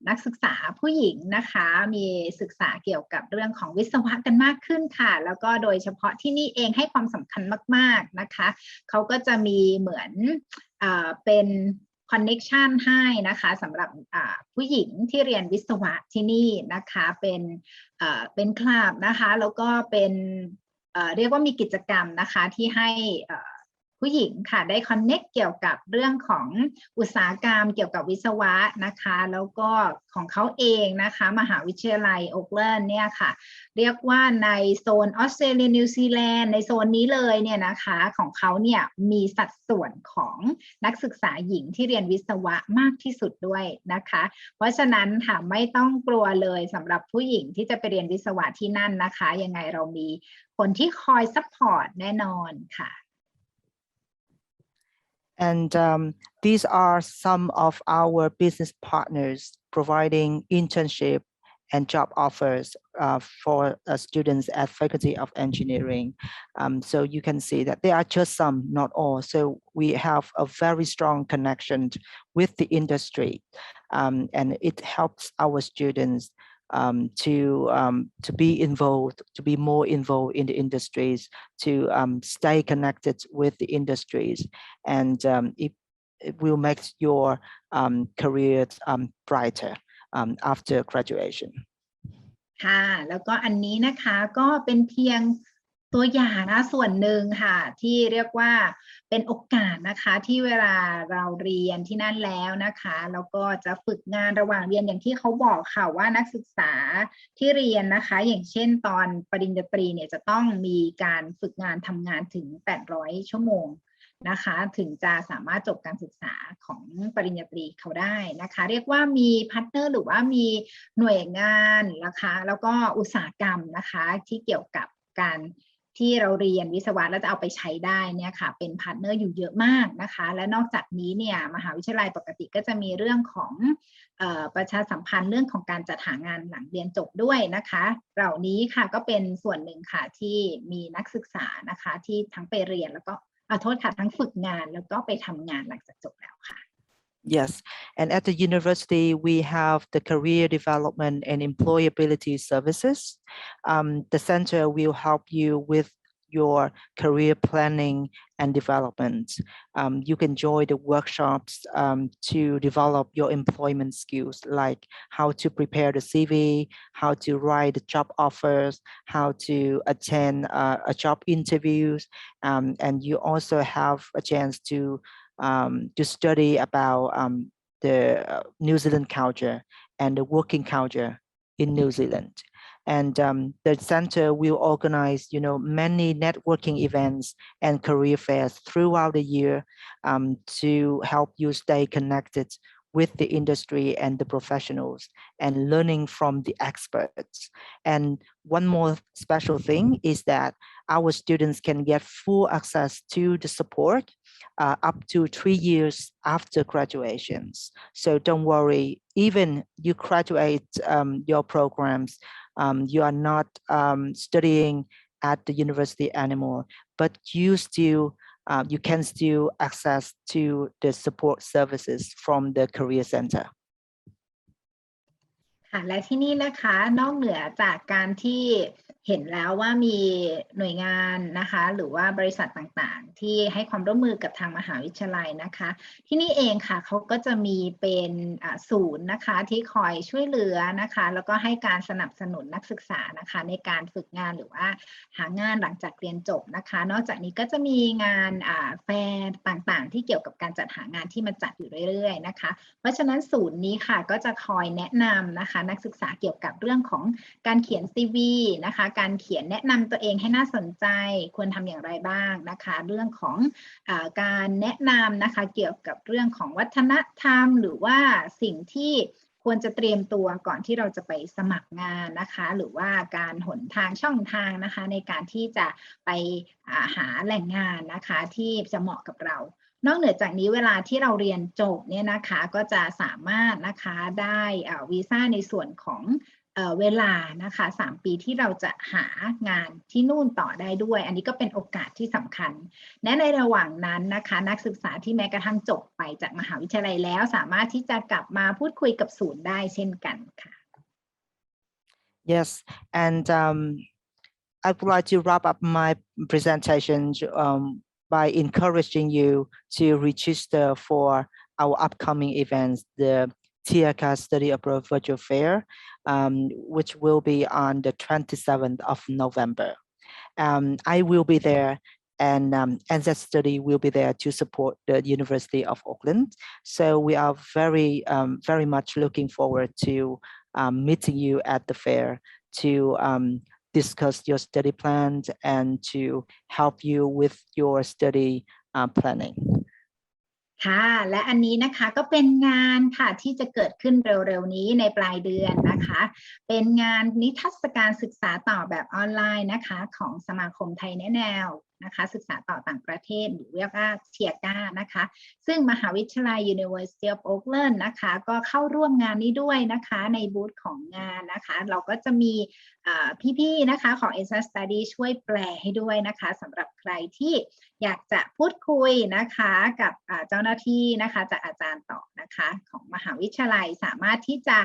นักศึกษาผู้หญิงนะคะมีศึกษาเกี่ยวกับเรื่องของวิศวะกันมากขึ้นค่ะแล้วก็โดยเฉพาะที่นี่เองให้ความสำคัญมากๆนะคะเขาก็จะมีเหมือนเป็นคอนเนคชันให้นะคะสำหรับผู้หญิงที่เรียนวิศวะที่นี่นะคะเป็นคลับนะคะแล้วก็เป็นเรียกว่ามีกิจกรรมนะคะที่ให้ผู้หญิงค่ะได้คอนเนคเกี่ยวกับเรื่องของอุตสาหกรรมเกี่ยวกับวิศวะนะคะแล้วก็ของเขาเองนะคะมหาวิทยาลัยโอ๊คแลนด์เนี่ยค่ะเรียกว่าในโซนออสเตรเลียนิวซีแลนด์ในโซนนี้เลยเนี่ยนะคะของเขาเนี่ยมีสัดส่วนของนักศึกษาหญิงที่เรียนวิศวะมากที่สุดด้วยนะคะเพราะฉะนั้นค่ะไม่ต้องกลัวเลยสำหรับผู้หญิงที่จะไปเรียนวิศวะที่นั่นนะคะยังไงเรามีคนที่คอยซัพพอร์ตแน่นอนค่ะAnd these are some of our business partners providing internship and job offers for students at Faculty of Engineering. So you can see that there are just some, not all. So we have a very strong connection with the industry, and it helps our students to be involved, to be more involved in the industries, to stay connected with the industries, and it will make your career brighter after graduation. ค่ะแล้วก็อันนี้นะคะก็เป็นเพียงตัวอย่างนะส่วนหนึ่งค่ะที่เรียกว่าเป็นโอกาสนะคะที่เวลาเราเรียนที่นั่นแล้วนะคะแล้วก็จะฝึกงานระหว่างเรียนอย่างที่เขาบอกค่ะว่านักศึกษาที่เรียนนะคะอย่างเช่นตอนปริญญาตรีเนี่ยจะต้องมีการฝึกงานทำงานถึง800ชั่วโมงนะคะถึงจะสามารถจบการศึกษาของปริญญาตรีเขาได้นะคะเรียกว่ามีพาร์ทเนอร์หรือว่ามีหน่วยงานนะคะแล้วก็อุตสาหกรรมนะคะที่เกี่ยวกับการที่เราเรียนวิศวะแล้วจะเอาไปใช้ได้เนี่ยค่ะเป็นพาร์ทเนอร์อยู่เยอะมากนะคะและนอกจากนี้เนี่ยมหาวิทยาลัยปกติก็จะมีเรื่องของประชาสัมพันธ์เรื่องของการจัดหางานหลังเรียนจบด้วยนะคะเหล่านี้ค่ะก็เป็นส่วนหนึ่งค่ะที่มีนักศึกษานะคะที่ทั้งไปเรียนแล้วก็โทษค่ะทั้งฝึกงานแล้วก็ไปทำงานหลังจากจบแล้วค่ะ Yes, and at the university we have the career development and employability services. The center will help you with your career planning and development. You can join the workshops to develop your employment skills, like how to prepare the CV, how to write the job offers, how to attend a job interviews, and you also have a chance to study about the New Zealand culture and the working culture in New Zealand. And the center will organize, many networking events and career fairs throughout the year to help you stay connected with the industry and the professionals and learning from the experts. And one more special thing is that our students can get full access to the support up to 3 years after graduations. So don't worry, even you graduate your programs, you are not studying at the university anymore, but you can still access to the support services from the career center. ค่ะและที่นี่นะคะนอกเหนือจากการที่เห็นแล้วว่ามีหน่วยงานนะคะหรือว่าบริษัทต่างๆที่ให้ความร่วมมือกับทางมหาวิทยาลัยนะคะที่นี่เองค่ะเขาก็จะมีเป็นศูนย์นะคะที่คอยช่วยเหลือนะคะแล้วก็ให้การสนับสนุนนักศึกษานะคะในการฝึกงานหรือว่าหางานหลังจากเรียนจบนะคะนอกจากนี้ก็จะมีงานแฟร์ต่างๆที่เกี่ยวกับการจัดหางานที่มาจัดอยู่เรื่อยๆนะคะเพราะฉะนั้นศูนย์นี้ค่ะก็จะคอยแนะนำนะคะนักศึกษาเกี่ยวกับเรื่องของการเขียน CV นะคะการเขียนแนะนำตัวเองให้น่าสนใจควรทำอย่างไรบ้างนะคะเรื่องของการแนะนำนะคะเกี่ยวกับเรื่องของวัฒนธรรมหรือว่าสิ่งที่ควรจะเตรียมตัวก่อนที่เราจะไปสมัครงานนะคะหรือว่าการหนทางช่องทางนะคะในการที่จะไปหาแหล่งงานนะคะที่จะเหมาะกับเรานอกเหนือจากนี้เวลาที่เราเรียนจบเนี่ยนะคะก็จะสามารถนะคะได้วีซ่าในส่วนของเวลานะคะ3 ปีที่เราจะหางานที่นู่นต่อได้ด้วยอันนี้ก็เป็นโอกาสที่สำคัญและในระหว่างนั้นนะคะนักศึกษาที่แม้กระทั่งจบไปจากมหาวิทยาลัยแล้วสามารถที่จะกลับมาพูดคุยกับศูนย์ได้เช่นกันค่ะ Yes, and I would like to wrap up my presentation by encouraging you to register for our upcoming events, the TIECA Study Abroad Virtual Fair, which will be on the 27th of November. I will be there, and NZ Study will be there to support the University of Auckland. So we are very, very much looking forward to meeting you at the fair to discuss your study plans and to help you with your study planning. ค่ะและอันนี้นะคะก็เป็นงานค่ะที่จะเกิดขึ้นเร็วๆนี้ในปลายเดือนนะคะเป็นงานนิทรรศการศึกษาต่อแบบออนไลน์นะคะของสมาคมไทยแนวนะคะศึกษาต่อต่างประเทศหรือเรียกว่า TIECA นะคะซึ่งมหาวิทยาลัย University of Auckland นะคะก็เข้าร่วมงานนี้ด้วยนะคะในบูธของงานนะคะเราก็จะมีพี่ๆนะคะของ NZ Study ช่วยแปลให้ด้วยนะคะสำหรับใครที่อยากจะพูดคุยนะคะกับเจ้าหน้าที่นะคะจากอาจารย์ต่อนะคะของมหาวิทยาลัยสามารถที่จะ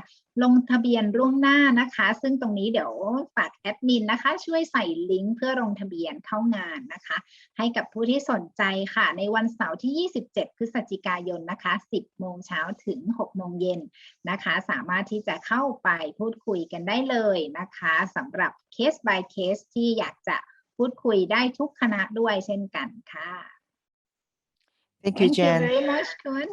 ลงทะเบียนล่วงหน้านะคะซึ่งตรงนี้เดี๋ยวฝากแอดมินนะคะช่วยใส่ลิงก์เพื่อลงทะเบียนเข้างานนะคะให้กับผู้ที่สนใจค่ะในวันเสาร์ที่27พฤศจิกายนนะคะ10 โมงเช้าถึง6 โมงเย็นนะคะสามารถที่จะเข้าไปพูดคุยกันได้เลยนะคะสำหรับเคส by เคสที่อยากจะพูดคุยได้ทุกคณะด้วยเช่นกันค่ะ Thank you, Jen. Thank you very much, Quan.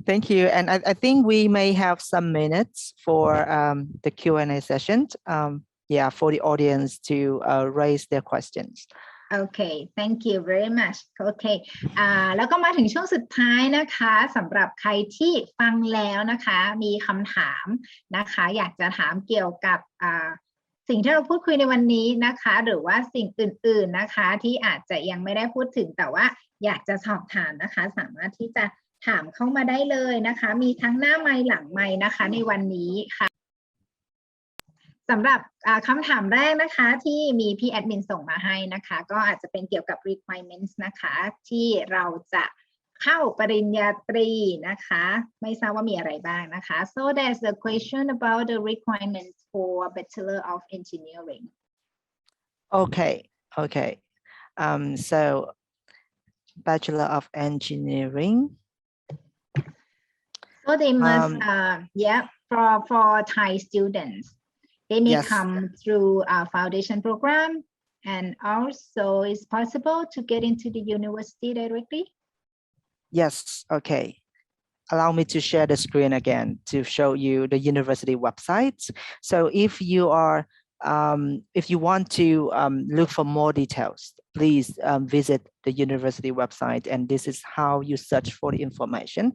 Thank you. And I think we may have some minutes for the Q&A session. For the audience to raise their questions. Okay, thank you very much. Okay, แล้วก็มาถึงช่วงสุดท้ายนะคะสำหรับใครที่ฟังแล้วนะคะมีคำถามนะคะอยากจะถามเกี่ยวกับสิ่งที่เราพูดคุยในวันนี้นะคะหรือว่าสิ่งอื่นๆนะคะที่อาจจะยังไม่ได้พูดถึงแต่ว่าอยากจะสอบถามนะคะสามารถที่จะถามเข้ามาได้เลยนะคะมีทั้งหน้าไมค์หลังไมค์นะคะในวันนี้ค่ะสำหรับคำถามแรกนะคะที่มีพี่แอดมินส่งมาให้นะคะก็อาจจะเป็นเกี่ยวกับ requirements นะคะที่เราจะเข้าปริญญาตรีนะคะไม่ทราบว่ามีอะไรบ้างนะคะ so there's a question about the requirements for Bachelor of Engineering Okay. So Bachelor of Engineering. So they must, for Thai students, they may Yes. come through our foundation program, and also it's possible to get into the university directly. Yes, okay. Allow me to share the screen again to show you the university websites. So if you are, if you want to look for more details, please visit the university website, and this is how you search for the information.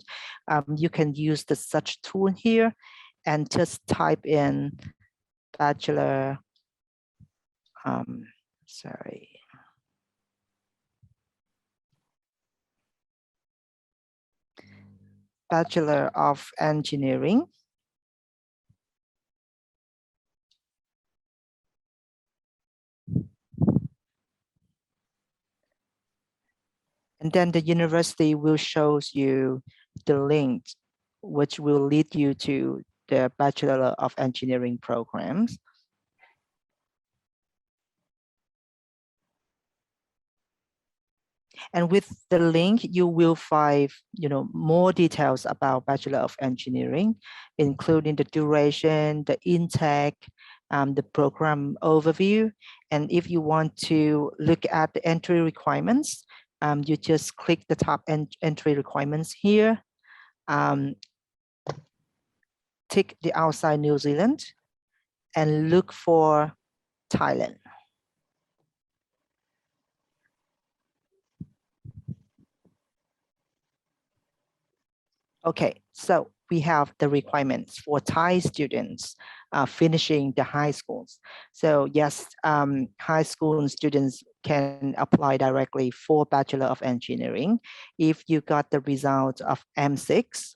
You can use the search tool here and just type in Bachelor, Bachelor of Engineering. And then the university will show you the link, which will lead you to the Bachelor of Engineering programs. And with the link, you will find, more details about Bachelor of Engineering, including the duration, the intake, the program overview. And if you want to look at the entry requirements, you just click the top entry requirements here. Tick the outside New Zealand and look for Thailand. Okay, so we have the requirements for Thai students finishing the high schools. So yes, high school students can apply directly for Bachelor of Engineering if you got the result of M6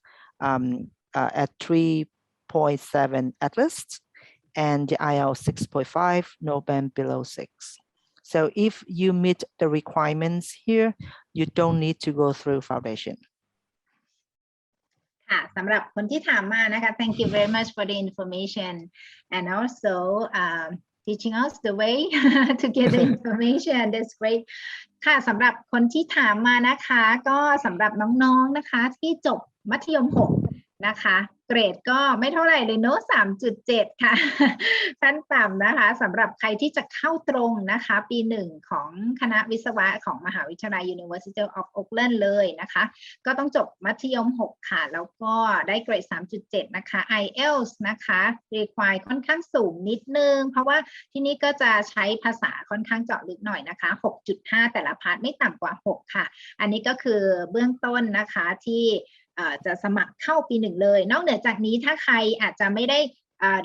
at 3.7 at least, and the IELTS 6.5, no band below 6. So if you meet the requirements here, you don't need to go through foundation. ค่ะสำหรับคนที่ถามมานะคะ Thank you very much for the information and also teaching us the way to get the information. That's great. ค่ะสำหรับคนที่ถามมานะคะก็สำหรับน้องๆนะคะที่จบมัธยม6นะคะเกรดก็ไม่เท่าไหร่เลยเนอะ 3.7 ค่ะขั้นต่ำนะคะสำหรับใครที่จะเข้าตรงนะคะปี1ของคณะวิศวะของมหาวิทยาลัย University of Auckland เลยนะคะก็ต้องจบมัธยม6ค่ะแล้วก็ได้เกรด 3.7 นะคะ IELTS นะคะ require ค่อนข้างสูงนิดนึงเพราะว่าที่นี่ก็จะใช้ภาษาค่อนข้างเจาะลึกหน่อยนะคะ 6.5 แต่ละพาร์ทไม่ต่ำกว่า6ค่ะอันนี้ก็คือเบื้องต้นนะคะที่จะสมัครเข้าปี1เลยนอกเหนือจากนี้ถ้าใครอาจจะไม่ได้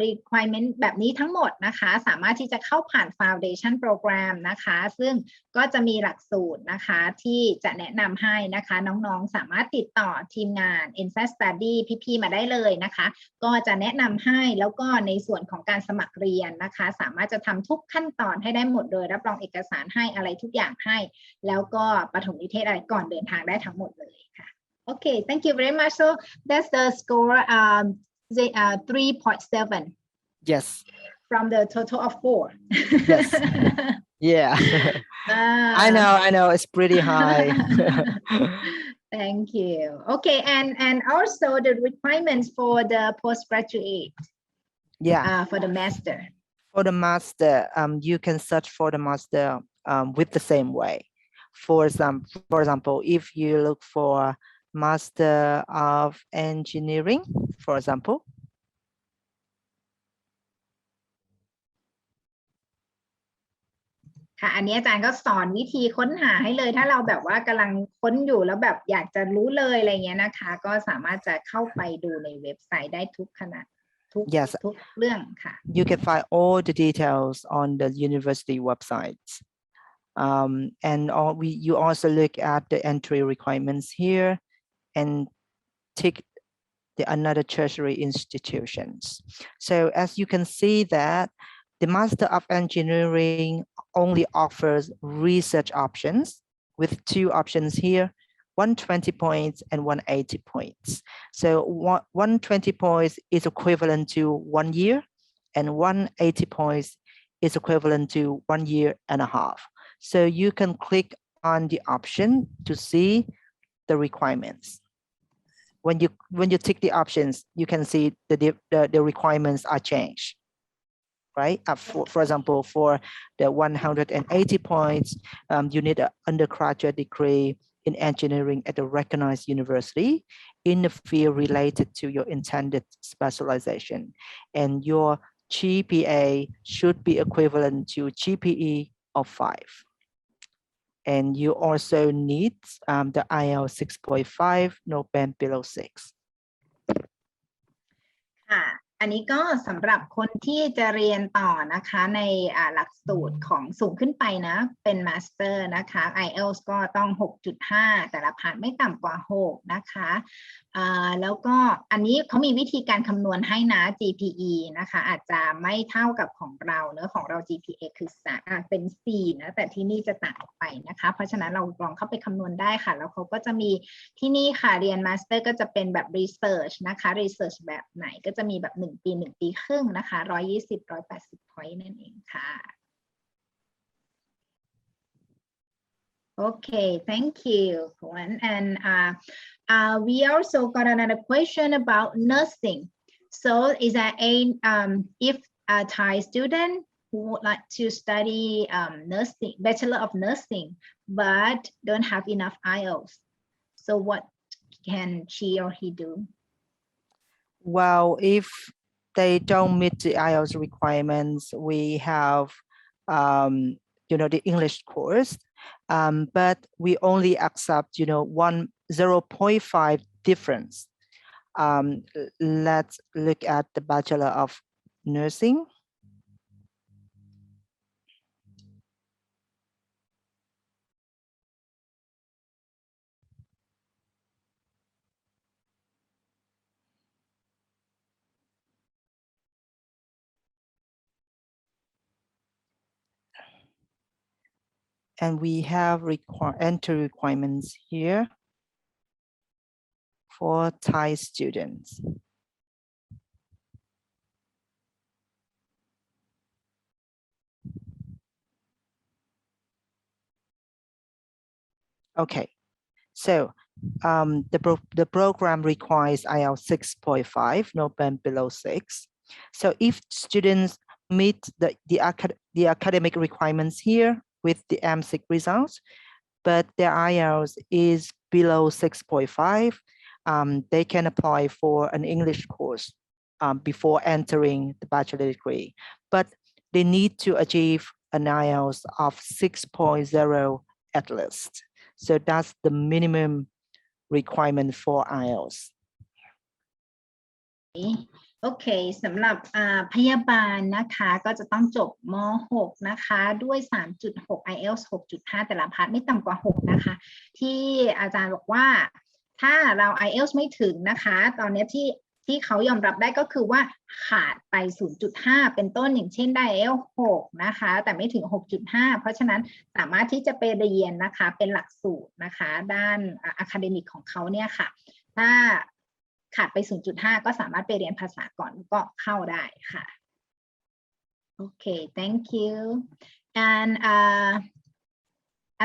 requirement แบบนี้ทั้งหมดนะคะสามารถที่จะเข้าผ่าน foundation program นะคะซึ่งก็จะมีหลักสูตรนะคะที่จะแนะนำให้นะคะน้องๆสามารถติดต่อทีมงาน Insight Study พี่ๆมาได้เลยนะคะก็จะแนะนำให้แล้วก็ในส่วนของการสมัครเรียนนะคะสามารถจะทำทุกขั้นตอนให้ได้หมดโดยรับรองเอกสารให้อะไรทุกอย่างให้แล้วก็ปฐมนิเทศอะไรก่อนเดินทางได้ทั้งหมดเลยค่ะOkay, thank you very much. So that's the score 3.7. Yes. From the total of 4. Yes. Yeah. I know. It's pretty high. Thank you. Okay, and also the requirements for the postgraduate. Yeah. For the master. For the master, you can search for the master with the same way. For example, if you look for Master of Engineering, for example. ค่ะอันนี้อาจารย์ก็สอนวิธีค้นหาให้เลยถ้าเราแบบว่ากำลังค้นอยู่แล้วแบบอยากจะรู้เลยอะไรเงี้ยนะคะก็สามารถจะเข้าไปดูในเว็บไซต์ได้ทุกขณะทุกเรื่องค่ะ You can find all the details on the university websites. And you also look at the entry requirements here and tick the another tertiary institutions. So as you can see that the Master of Engineering only offers research options with 2 options here, 120 points and 180 points. So 120 points is equivalent to 1 year and 180 points is equivalent to 1 year and a half. So you can click on the option to see the requirements. When you tick the options, you can see the requirements are changed, right? For example, for the 180 points, you need an undergraduate degree in engineering at a recognized university in the field related to your intended specialization. And your GPA should be equivalent to GPE of 5. And you also need the IELTS 6.5, no band below 6. ค่ะ อันนี้ก็สำหรับคนที่จะเรียนต่อนะคะในหลักสูตรของสูงขึ้นไปนะเป็นมาสเตอร์นะคะ IELTS ก็ต้อง 6.5 แต่ละพาร์ทไม่ต่ำกว่า 6 นะคะแล้วก็อันนี้เขามีวิธีการคำนวณให้นะ GPE นะคะอาจจะไม่เท่ากับของเราเนอะของเรา GPA คือเป็น 4 นะแต่ที่นี่จะต่างออกไปนะคะเพราะฉะนั้นเราลองเข้าไปคำนวณได้ค่ะแล้วเขาก็จะมีที่นี่ค่ะเรียนมาสเตอร์ก็จะเป็นแบบ Research นะคะ Research แบบไหนก็จะมีแบบ1 ปี 1 ปีครึ่งนะคะ 120-180 point นั่นเองค่ะ Okay, thank you, Quan. And we also got another question about nursing. So is that if a Thai student who would like to study nursing, Bachelor of Nursing, but don't have enough IELTS, so what can she or he do? Well, if they don't meet the IELTS requirements, we have the English course, but we only accept 0.5 difference. Let's look at the Bachelor of Nursing. And we have entry requirements here for Thai students. Okay, so the program requires IELTS 6.5, no band below 6. So if students meet the academic requirements here with the MSIC results, but their IELTS is below 6.5, they can apply for an English course before entering the bachelor degree. But they need to achieve an IELTS of 6.0 at least. So that's the minimum requirement for IELTS. โอเคสำหรับพยาบาลนะคะก็จะต้องจบม.6 นะคะด้วย 3.6 IELTS 6.5 แต่ละพาร์ทไม่ต่ำกว่า 6 นะคะที่อาจารย์บอกว่าถ้าเรา IELTS ไม่ถึงนะคะตอนนี้ที่เขายอมรับได้ก็คือว่าขาดไป 0.5 เป็นต้นอย่างเช่นได้ IELTS 6 นะคะแต่ไม่ถึง 6.5 เพราะฉะนั้นสามารถที่จะไปเรียนนะคะเป็นหลักสูตรนะคะด้านอะคาเดมิกของเขาเนี่ยค่ะถ้าขาดไป 0.5 ก็สามารถไปเรียนภาษาก่อนก็เข้าได้ค่ะ Okay, thank you. And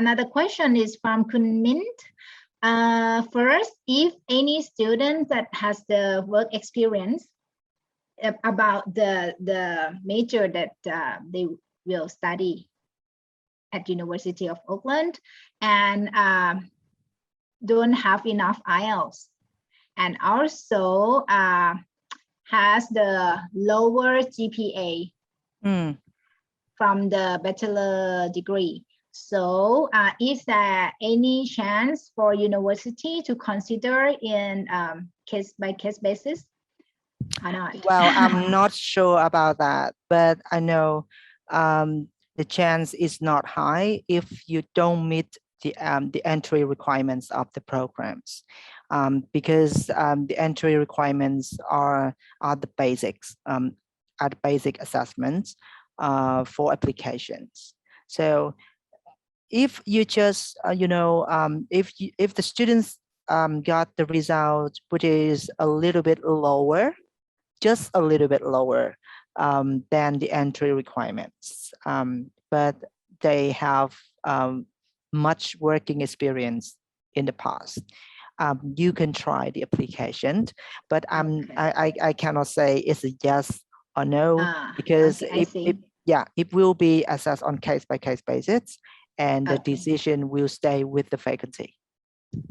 another question is from Kun Mint. First, if any student that has the work experience about the major that they will study at University of Auckland and don't have enough IELTS and also has the lower GPA from the bachelor degree. So is there any chance for university to consider in case by case basis or not? Well, I'm not sure about that, but I know the chance is not high if you don't meet the entry requirements of the programs, because the entry requirements are the basics, are the basic assessments for applications. So if you just if the students got the result which is a little bit lower, just a little bit lower, than the entry requirements, but they have much working experience in the past. You can try the application, but I cannot say it's a yes or no, because it will be assessed on case-by-case basis, and the decision will stay with the faculty.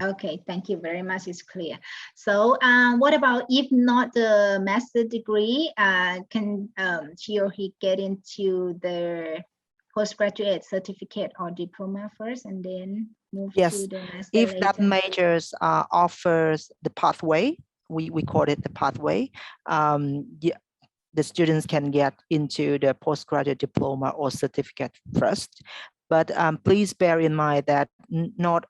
Okay, thank you very much. It's clear. So what about if not the master degree, can she or he get into the postgraduate certificate or diploma first and then move to the master if later? that majors offers the pathway, we call it the pathway, the students can get into the postgraduate diploma or certificate first. But please bear in mind that not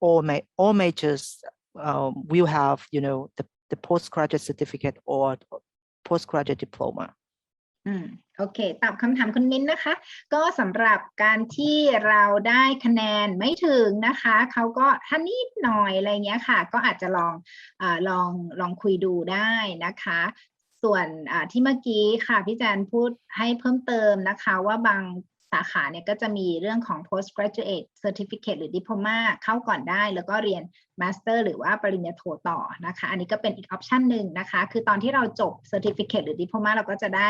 all majors will have, the postgraduate certificate or postgraduate diploma. โอเคตอบคำถามคุณมิ้นนะคะก็สำหรับการที่เราได้คะแนนไม่ถึงนะคะเขาก็ถ้านิดหน่อยอะไรเงี้ยค่ะก็อาจจะลองคุยดูได้นะคะส่วนที่เมื่อกี้ค่ะพี่แจนพูดให้เพิ่มเติมนะคะว่าบางสาขาเนี่ยก็จะมีเรื่องของ postgraduate certificate หรือ diploma เข้าก่อนได้แล้วก็เรียน master หรือว่าปริญญาโทต่อนะคะอันนี้ก็เป็นอีก option หนึ่งนะคะคือตอนที่เราจบ certificate หรือ diploma เราก็จะได้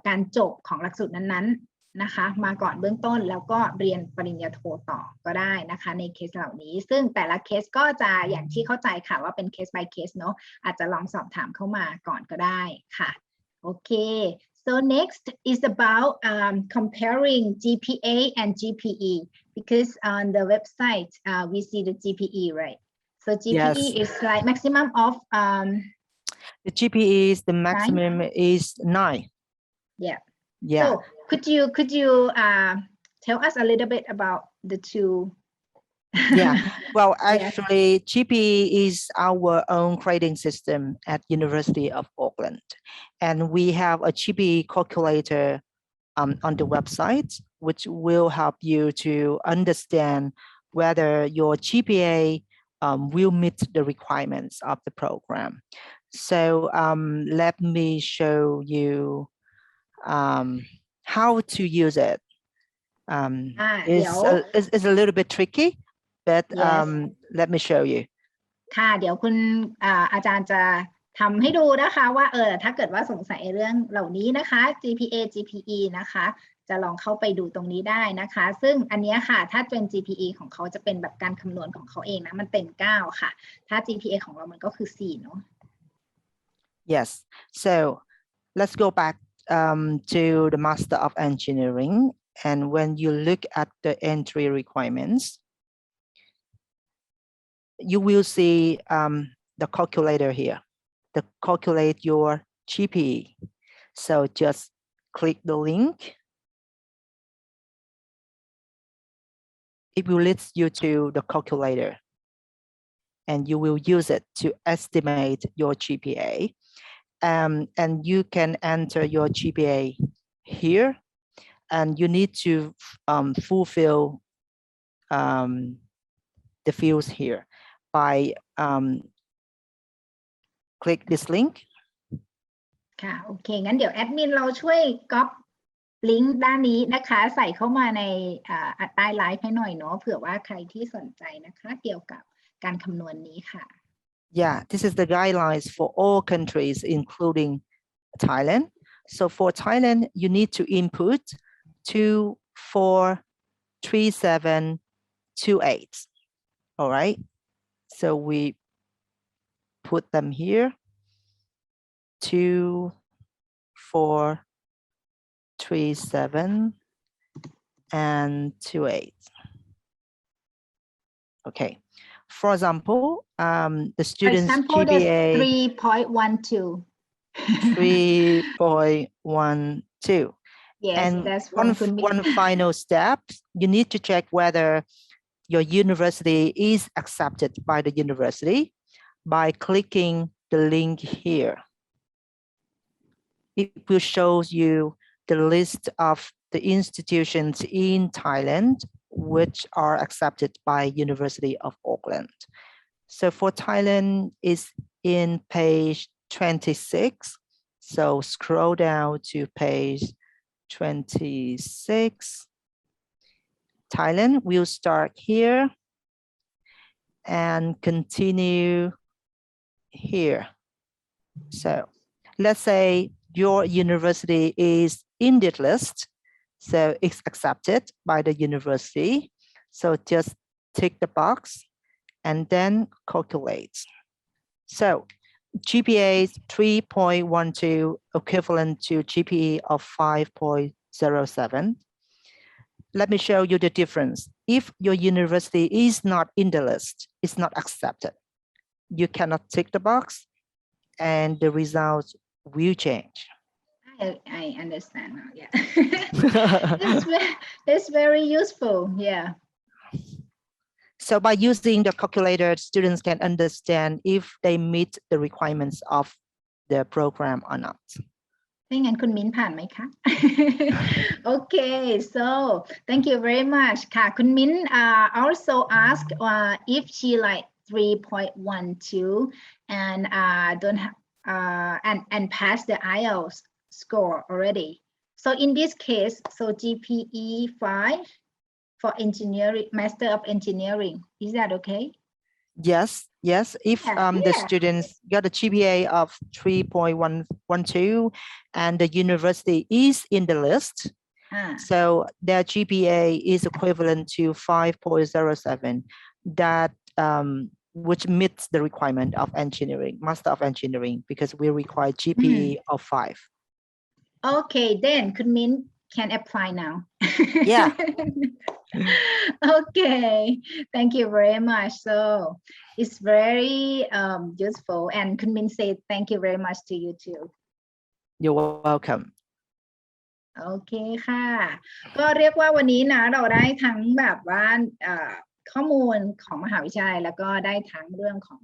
การจบของหลักสูตรนั้นๆนะคะมาก่อนเบื้องต้นแล้วก็เรียนปริญญาโทต่อก็ได้นะคะในเคสเหล่านี้ซึ่งแต่ละเคสก็จะอย่างที่เข้าใจค่ะว่าเป็น case by case เนาะอาจจะลองสอบถามเข้ามาก่อนก็ได้ค่ะโอเคSo next is about comparing GPA and GPE because on the website we see the GPE, right? So GPE is like maximum of the GPE is the maximum 9? Is 9. Yeah. So could you tell us a little bit about the two? Well, actually, GPE is our own grading system at University of Auckland, and we have a GPE calculator on the website, which will help you to understand whether your GPA will meet the requirements of the program. So let me show you how to use it. It's a little bit tricky, but let me show you. ค่ะเดี๋ยวคุณอาจารย์จะทำให้ดูนะคะว่าถ้าเกิดว่าสงสัยเรื่องเหล่านี้นะคะ GPA GPE นะคะจะลองเข้าไปดูตรงนี้ได้นะคะซึ่งอันนี้ค่ะถ้าเป็น GPE ของเขาจะเป็นแบบการคำนวณของเขาเองนะมันเต็ม9ค่ะถ้า GPA ของเรามันก็คือ4เนาะ Yes, so let's go back to the Master of Engineering, and when you look at the entry requirements, you will see the calculator here, to calculate your GPE. So just click the link. It will lead you to the calculator, and you will use it to estimate your GPA. And you can enter your GPA here, and you need to fulfill the fields here by click this link. ค่ะโอเคงั้นเดี๋ยวแอดมินเราช่วยก๊อปลิงก์ด้านนี้นะคะใส่เข้ามาในใต้ไลฟ์ให้หน่อยเนาะเผื่อว่าใครที่สนใจนะคะเกี่ยวกับการคำนวณนี้ค่ะ Yeah, this is the guidelines for all countries, including Thailand. So for Thailand, you need to input 243728. All right. So we put them here. 2437 and 28. Okay. For example, the students' GPA 3.12. 3.12. Yes, and that's one final step, you need to check whether your university is accepted by the university by clicking the link here. It will show you the list of the institutions in Thailand which are accepted by University of Auckland. So for Thailand, it's in page 26. So scroll down to page 26. Thailand, we'll start here and continue here. So let's say your university is in this list. So it's accepted by the university. So just tick the box and then calculate. So GPA 3.12 equivalent to GPE of 5.07. Let me show you the difference. If your university is not in the list, it's not accepted. You cannot tick the box and the results will change. I understand now. Yeah. That's very useful. Yeah. So by using the calculator, students can understand if they meet the requirements of the program or not. ถ้างั้นคุณมิ้นผ่านไหมคะ Okay, so thank you very much ค่ะ คุณมิ้นalso asked if she like 3.12 and don't have and pass the IELTS score already. So in this case, so GPE 5 for engineering, Master of Engineering. Is that okay? Yes. If the students got a GPA of 3.12 and the university is in the list, so their GPA is equivalent to 5.07. That which meets the requirement of engineering, Master of Engineering, because we require GPE of 5. Okay, then Kun Min can apply now. Yeah. Okay, thank you very much. So it's very useful, and Kun Min said thank you very much to you too. You're welcome. โอเคค่ะ ก็เรียกว่าวันนี้นะเราได้ทั้งแบบว่าข้อมูลของมหาวิทยาลัยแล้วก็ได้ทั้งเรื่องของ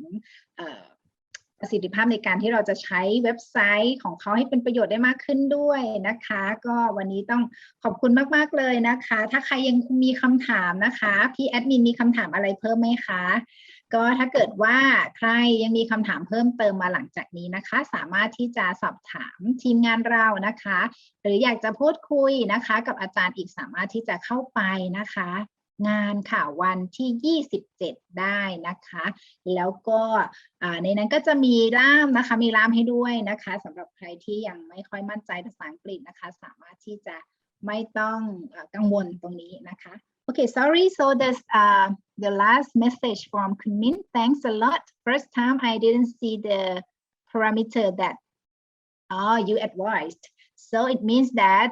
ประสิทธิภาพในการที่เราจะใช้เว็บไซต์ของเขาให้เป็นประโยชน์ได้มากขึ้นด้วยนะคะก็วันนี้ต้องขอบคุณมากๆเลยนะคะถ้าใครยังมีคำถามนะคะพี่แอดมินมีคำถามอะไรเพิ่มไหมคะก็ถ้าเกิดว่าใครยังมีคำถามเพิ่มเติมมาหลังจากนี้นะคะสามารถที่จะสอบถามทีมงานเรานะคะหรืออยากจะพูดคุยนะคะกับอาจารย์อีกสามารถที่จะเข้าไปนะคะงานค่ะวันที่27ได้นะคะแล้วก็ในนั้นก็จะมีล่ามนะคะมีล่ามให้ด้วยนะคะสำหรับใครที่ยังไม่ค่อยมั่นใจภาษาอังกฤษนะคะสามารถที่จะไม่ต้องกังวลตรงนี้นะคะ Okay, sorry. So that's the last message from Kunmin. Thanks a lot. First time I didn't see the parameter that you advised. So it means that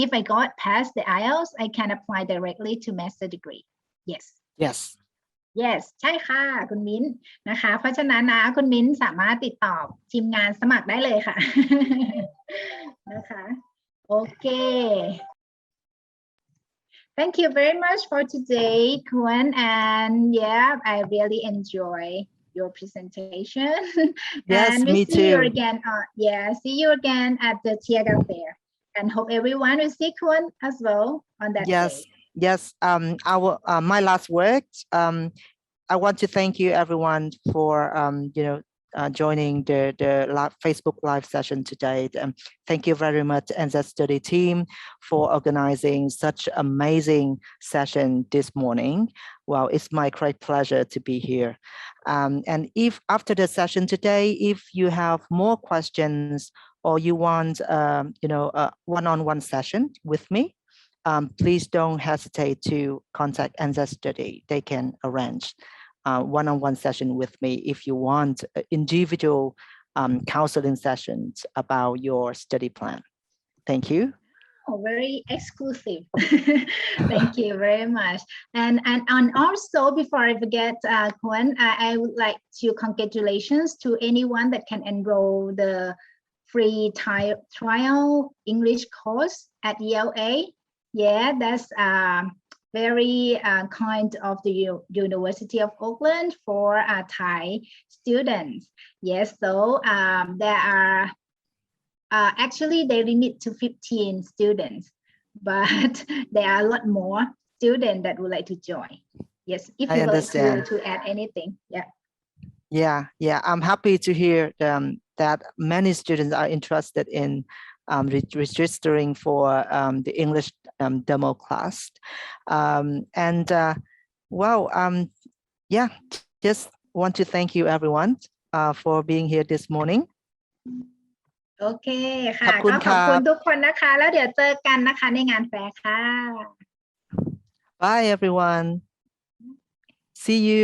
if I got past the IELTS, I can apply directly to master degree. Yes. Yes ใช่ค่ะคุณมิ้นนะคะเพราะฉะนั้นนะคุณมิ้นสามารถติดต่อทีมงานสมัครได้เลยค่ะ นะคะโอเค Thank you very much for today, Quan, and yeah, I really enjoy your presentation. Yes, and me we'll see you too. again. See you again at the TIECA fair, and hope everyone will see Quan as well on that day. Yes. My last words. I want to thank you, everyone, for joining the Facebook live session today. Thank you very much, NZ Study team, for organizing such amazing session this morning. Well, it's my great pleasure to be here. And if after the session today, if you have more questions or you want, a one-on-one session with me, please don't hesitate to contact NZ Study. They can arrange one-on-one session with me if you want individual counseling sessions about your study plan. Thank you. Oh, very exclusive. Thank you very much. And also, before I forget, Quan, I would like to congratulations to anyone that can enroll the free trial English course at ELA. Yeah, that's very kind of the University of Auckland for Thai students. Yes, so there are actually they limit to 15 students, but there are a lot more students that would like to join. Yes, if you would like to add anything, yeah. Yeah, I'm happy to hear that that many students are interested in registering for the English demo class. Yeah, just want to thank you everyone for being here this morning. โอเคค่ะ ขอบคุณ ก็ ค ข รั อบบ คุณทุกคนนะคะ แล้วเดี๋ยวเจอกันนะคะในงานแฟร์ค่ะ Bye everyone. See you.